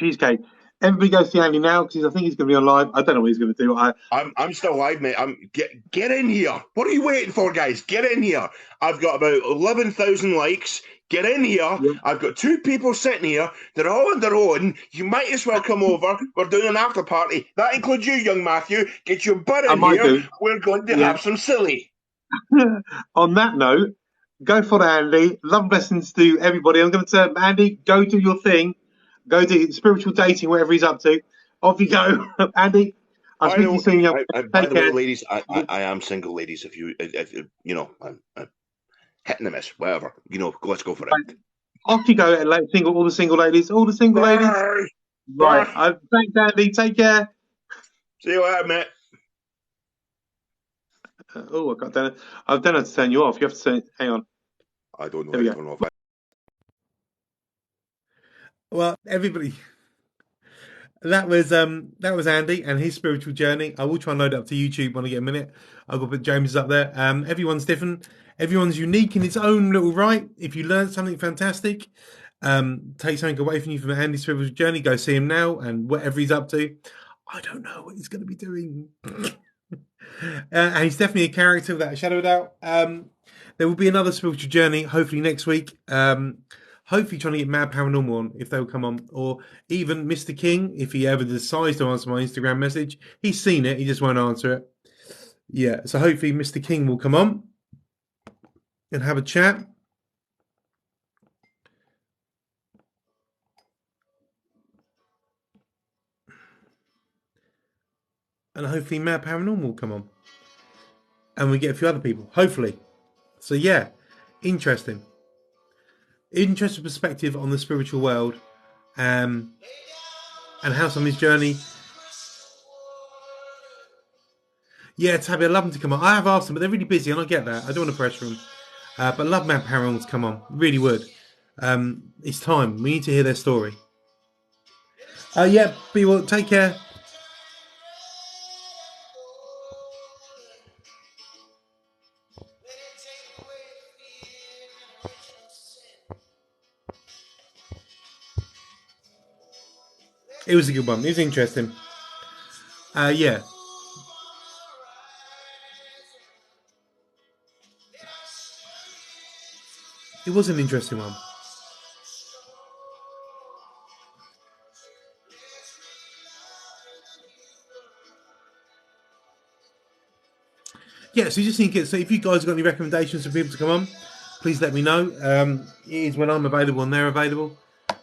Cheesecake. Everybody go see Andy now, because I think he's going to be on live. I don't know what he's going to do. I'm still live, mate. Get in here. What are you waiting for, guys? Get in here. I've got about 11,000 likes. Get in here. Yeah. I've got 2 people sitting here. They're all on their own. You might as well come over. We're doing an after party. That includes you, young Matthew. Get your butt in here. We're going to have some silly. On that note, Go for it, Andy. Love and blessings to everybody. I'm going to turn Andy. Go do your thing. Go do spiritual dating, whatever he's up to. Off you go, Andy. I'll speak to you soon. By the way, ladies, I am single, ladies. If you know, I'm hitting the miss, whatever. You know, let's go for it. Off you go, all the single ladies. Bye. Right. Thanks, Andy. Take care. See you later, mate. Oh, I don't know how to turn you off. You have to say, hang on. I don't know There we how to go. turn off. Well, everybody, that was Andy and his spiritual journey. I will try and load it up to YouTube when I get a minute. I've got to put James up there. Everyone's different. Everyone's unique in its own little right. If you learn something fantastic, take something away from you from Andy's spiritual journey, go see him now and whatever he's up to. I don't know what he's going to be doing. And he's definitely a character without a shadow of a doubt. There will be another spiritual journey, hopefully next week. Hopefully trying to get Mad Paranormal on, if they'll come on. Or even Mr. King, if he ever decides to answer my Instagram message. He's seen it, he just won't answer it. Yeah, so hopefully Mr. King will come on and have a chat. And hopefully Mad Paranormal will come on. And we get a few other people, hopefully. So yeah, interesting perspective on the spiritual world, and how some of his journey. Yeah, Tabby, I'd love them to come on. I have asked them, but they're really busy, and I get that. I don't want to pressure them. But I'd love Mad Paranormal to come on. Really would. It's time. We need to hear their story. Yeah, people, take care. It was a good one. It was interesting. Yeah. It was an interesting one. Yeah, so you just need to get. So if you guys have got any recommendations for people to come on, please let me know. It is when I'm available and they're available.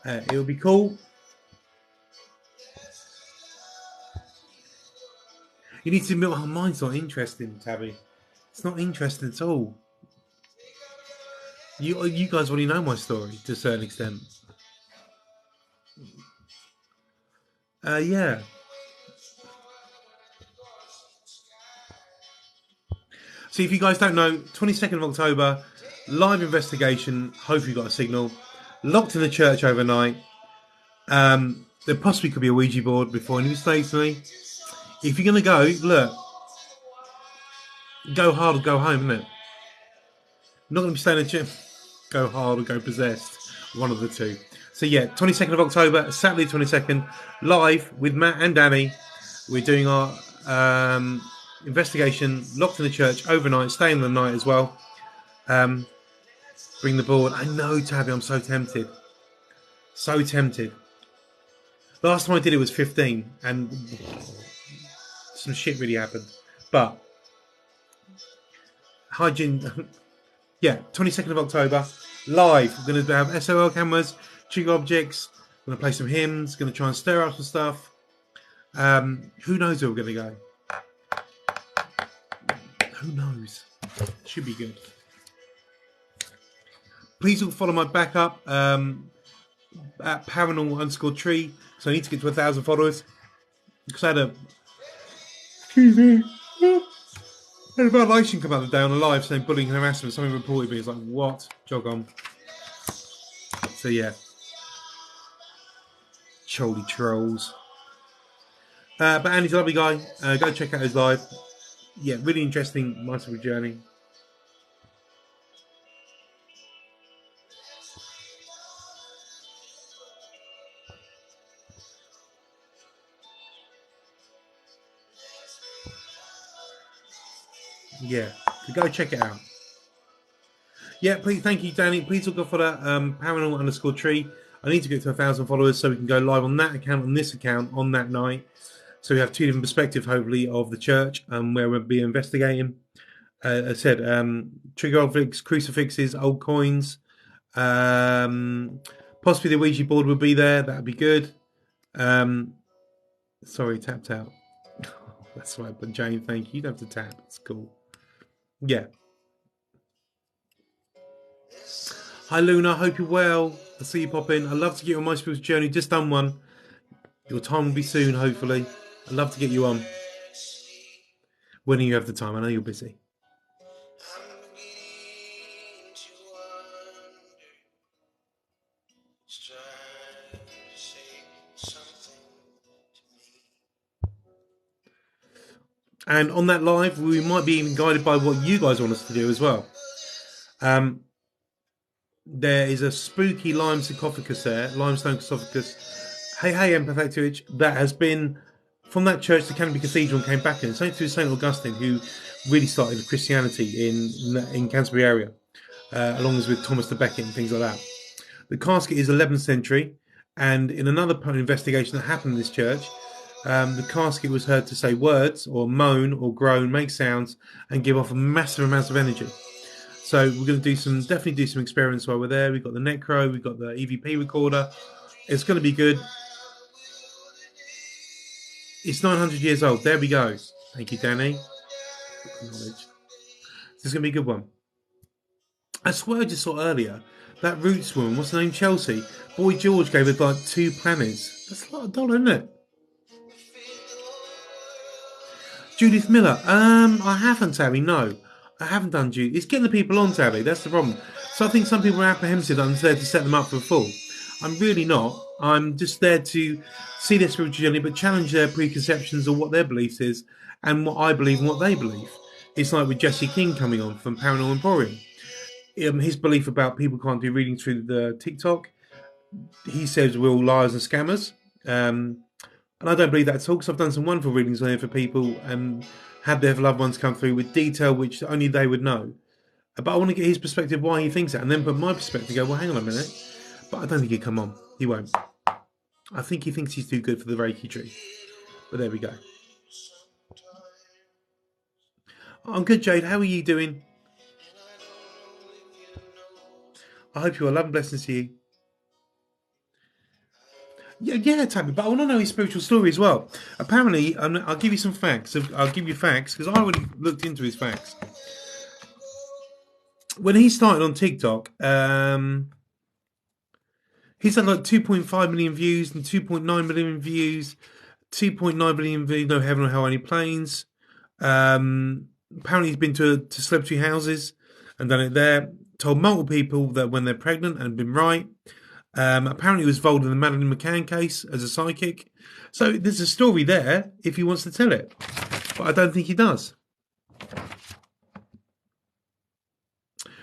It would be cool. You need to admit, oh, mine's not interesting, Tabby. It's not interesting at all. You guys already know my story to a certain extent. Yeah. So if you guys don't know, 22nd of October, live investigation. Hopefully you got a signal. Locked in the church overnight. There possibly could be a Ouija board before anybody stays to me. If you're going to go, look, go hard or go home, isn't it? I'm not going to be staying in the gym. Go hard or go possessed. One of the two. So yeah, 22nd of October, Saturday 22nd, live with Matt and Danny. We're doing our investigation, locked in the church overnight, staying the night as well. Bring the board. I know, Tabby, I'm so tempted. So tempted. Last time I did it was 15 and some shit really happened. But hygiene. Yeah, 22nd of October, live. We're going to have SOL cameras, trigger objects. We're going to play some hymns. Going to try and stir up some stuff. Who knows where we're going to go? Who knows? Should be good. Please all follow my backup at paranormal_tree. So I need to get to 1,000 followers. Because I had a... Excuse me. I had a violation come out the day on a live saying bullying and harassment. Something reported me. It's like, what? Jog on. So yeah. Cholly trolls. But Andy's a lovely guy. Go check out his live. Yeah, really interesting, nice little journey. Yeah, so go check it out. Yeah, please, thank you, Danny. Please look for that paranormal_tree. I need to get to 1,000 followers so we can go live on that account, on this account, on that night. So we have two different perspectives, hopefully, of the church where we'll be investigating. I said trigger objects, crucifixes, old coins. Possibly the Ouija board would be there. That'd be good. Sorry, tapped out. That's right, but Jane, thank you. You don't have to tap. It's cool. Yeah. Hi, Luna. Hope you're well. I see you pop in. I'd love to get you on My Spiritual Journey. Just done one. Your time will be soon, hopefully. I'd love to get you on. When you have the time. I know you're busy. And on that live, we might be even guided by what you guys want us to do as well. There is a spooky limestone sarcophagus there, Hey, Empathetic, that has been from that church, the Canterbury Cathedral, and came back in. Something through St. Augustine, who really started Christianity in Canterbury area, along with Thomas de Becket and things like that. The casket is 11th century, and in another investigation that happened in this church, the casket was heard to say words, or moan, or groan, make sounds, and give off a massive amounts of energy. So we're going to definitely do some experiments while we're there. We've got the Necro, we've got the EVP recorder. It's going to be good. It's 900 years old. There we go. Thank you, Danny. This is going to be a good one. I swear I just saw earlier that Roots woman, what's her name? Chelsea. Boy George gave her like 2 planets. That's a lot of dollar, isn't it? Judith Miller. I haven't, Tabby. No, I haven't done Judith. It's getting the people on, Tabby. That's the problem. So I think some people are apprehensive that I'm there to set them up for a fall. I'm really not. I'm just there to see their spiritual journey, but challenge their preconceptions of what their beliefs is and what I believe and what they believe. It's like with Jesse King coming on from Paranormal Emporium. His belief about people can't do readings through the TikTok. He says we're all liars and scammers. And I don't believe that at all, because I've done some wonderful readings on here for people and had their loved ones come through with detail which only they would know. But I want to get his perspective why he thinks that, and then put my perspective and go, well, hang on a minute. But I don't think he'll come on. He won't. I think he thinks he's too good for the Reiki tree. But there we go. I'm good, Jade. How are you doing? I hope you are. Love and blessings to you. Yeah, Tabby, but I want to know his spiritual story as well. Apparently, I'll give you some facts. I'll give you facts, because I already looked into his facts. When he started on TikTok, he's had like 2.5 million views and 2.9 million views, 2.9 million views, no heaven or hell, any planes. Apparently he's been to celebrity houses and done it there. Told multiple people that when they're pregnant and been right. Apparently he was involved in the Madeleine McCann case as a psychic. So there's a story there if he wants to tell it. But I don't think he does.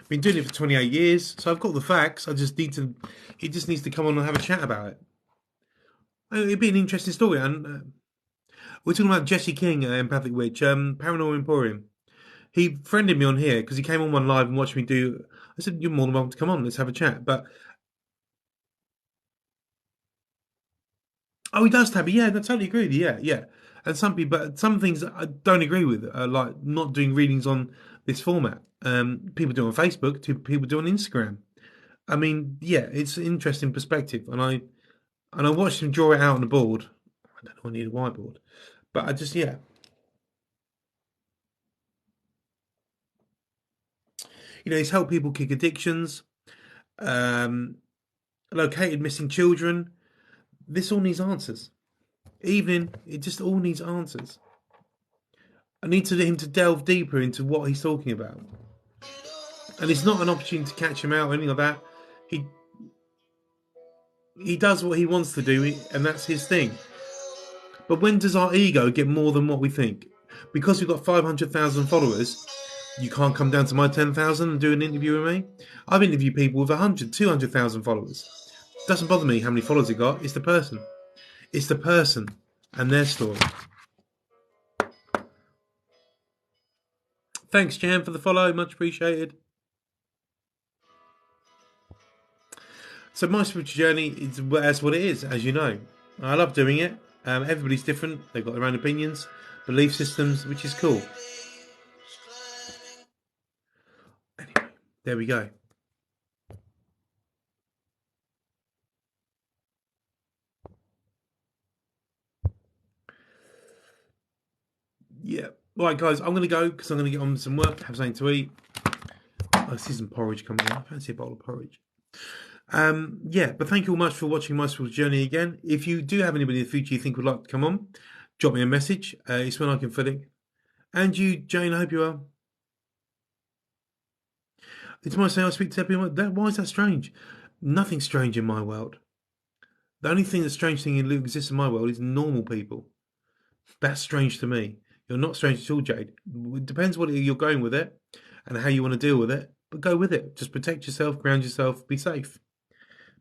Been doing it for 28 years, so I've got the facts. He just needs to come on and have a chat about it. It'd be an interesting story. And we're talking about Jesse King, Empathic Witch, Paranormal Emporium. He friended me on here because he came on one live and watched me do. I said, "You're more than welcome to come on. Let's have a chat." But he does, Tabby. Yeah, I totally agree with you. Yeah. And some things I don't agree with, like not doing readings on this format. People do it on Facebook, people do it on Instagram. I mean, yeah, it's an interesting perspective, and I watched him draw it out on the board. I don't know, I need a whiteboard, but I just he's helped people kick addictions, located missing children. This all needs answers. It just all needs answers. I need him to delve deeper into what he's talking about. And it's not an opportunity to catch him out or anything like that. He does what he wants to do, and that's his thing. But when does our ego get more than what we think? Because we've got 500,000 followers, you can't come down to my 10,000 and do an interview with me? I've interviewed people with 100, 200,000 followers. Doesn't bother me how many followers they got. It's the person. It's the person and their story. Thanks, Jan, for the follow. Much appreciated. So my spiritual journey is what it is, as you know. I love doing it. Everybody's different. They've got their own opinions, belief systems, which is cool. There we go. Yeah. Right, guys, I'm going to go because I'm going to get on with some work, have something to eat. I see some porridge coming up. I fancy a bowl of porridge. Yeah, but thank you all much for watching My Spiritual Journey again. If you do have anybody in the future you think would like to come on, drop me a message. It's when I can fit it. And you, Jane, I hope you are. It's my saying I speak to everyone. Why is that strange? Nothing's strange in my world. The only thing that's strange thing that exists in my world is normal people. That's strange to me. You're not strange at all, Jade. It depends what you're going with it and how you want to deal with it. But go with it. Just protect yourself, ground yourself, be safe.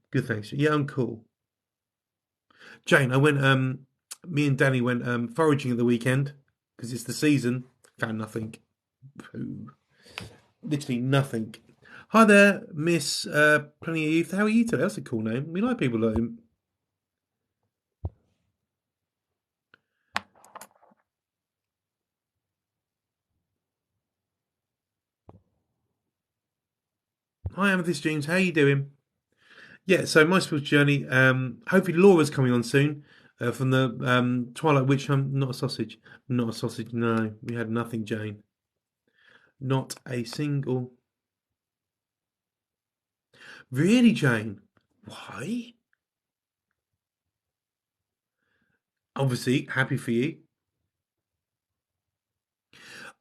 Good, thanks. Yeah, I'm cool. Jane, I went. Me and Danny went foraging at the weekend because it's the season. Found nothing. Pooh. Literally nothing. Hi there, Miss Plenty of Youth. How are you today? That's a cool name. We like people like him. Hi, Amethyst James. How are you doing? Yeah, so My Spiritual Journey. Hopefully Laura's coming on soon from the Twilight Witch. Not a sausage. Not a sausage. No, we had nothing, Jane. Not a single. Really, Jane? Why? Obviously, happy for you.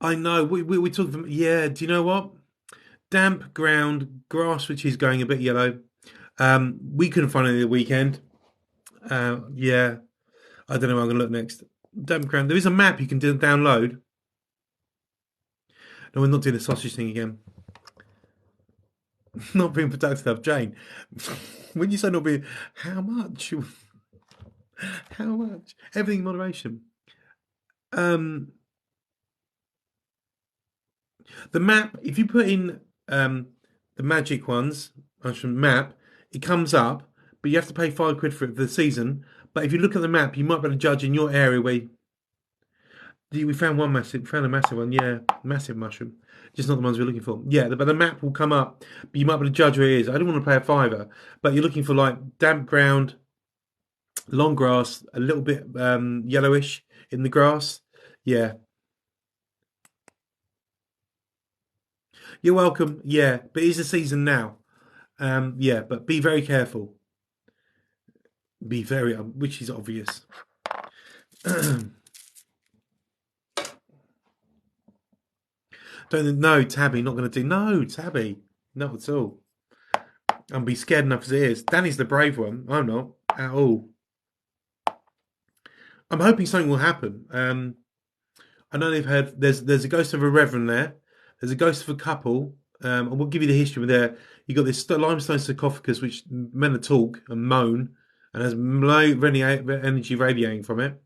I know. We talking from. Yeah. Do you know what? Damp ground, grass which is going a bit yellow. We couldn't find any the weekend. Yeah. I don't know where I'm going to look next. Damp ground. There is a map you can download. No, we're not doing the sausage thing again. Not being productive, Jane. When you say not being, how much? How much? Everything in moderation. The map. If you put in the magic ones, map, it comes up, but you have to pay £5 for it for the season. But if you look at the map, you might be able to judge in your area where. We found a massive one, yeah, massive mushroom. Just not the ones we're looking for. Yeah, but the map will come up, but you might be able to judge where it is. I don't want to pay a £5, but you're looking for like damp ground, long grass, a little bit yellowish in the grass. Yeah. You're welcome. Yeah, but it's the season now. Yeah, but be very careful. Be very, which is obvious. No, Tabby, not going to do. No, Tabby, not at all. I'll be scared enough as it is. Danny's the brave one. I'm not at all. I'm hoping something will happen. I know they've heard. There's a ghost of a reverend there. There's a ghost of a couple. I will give you the history there. You got this limestone sarcophagus which men talk and moan and has energy radiating from it.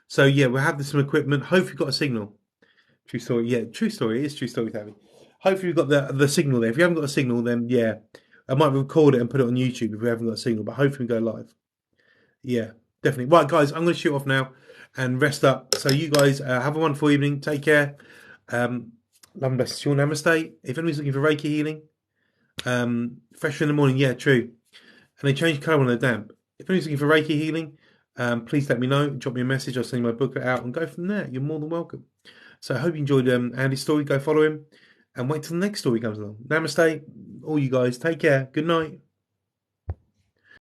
So yeah, we'll have some equipment. Hopefully, you've got a signal. True story. Yeah, true story. It is true story, Tabby. Hopefully, we've got the signal there. If you haven't got a signal, then yeah, I might record it and put it on YouTube if we haven't got a signal. But hopefully, we go live. Yeah, definitely. Right, guys, I'm going to shoot off now and rest up. So you guys have a wonderful evening. Take care. Love and best. Your namaste. If anybody's looking for Reiki healing, fresher in the morning. Yeah, true. And they change colour when they're damp. If anybody's looking for Reiki healing, please let me know. Drop me a message. I'll send you my book out and go from there. You're more than welcome. So I hope you enjoyed Andy's story. Go follow him and wait till the next story comes along. Namaste, all you guys. Take care. Good night.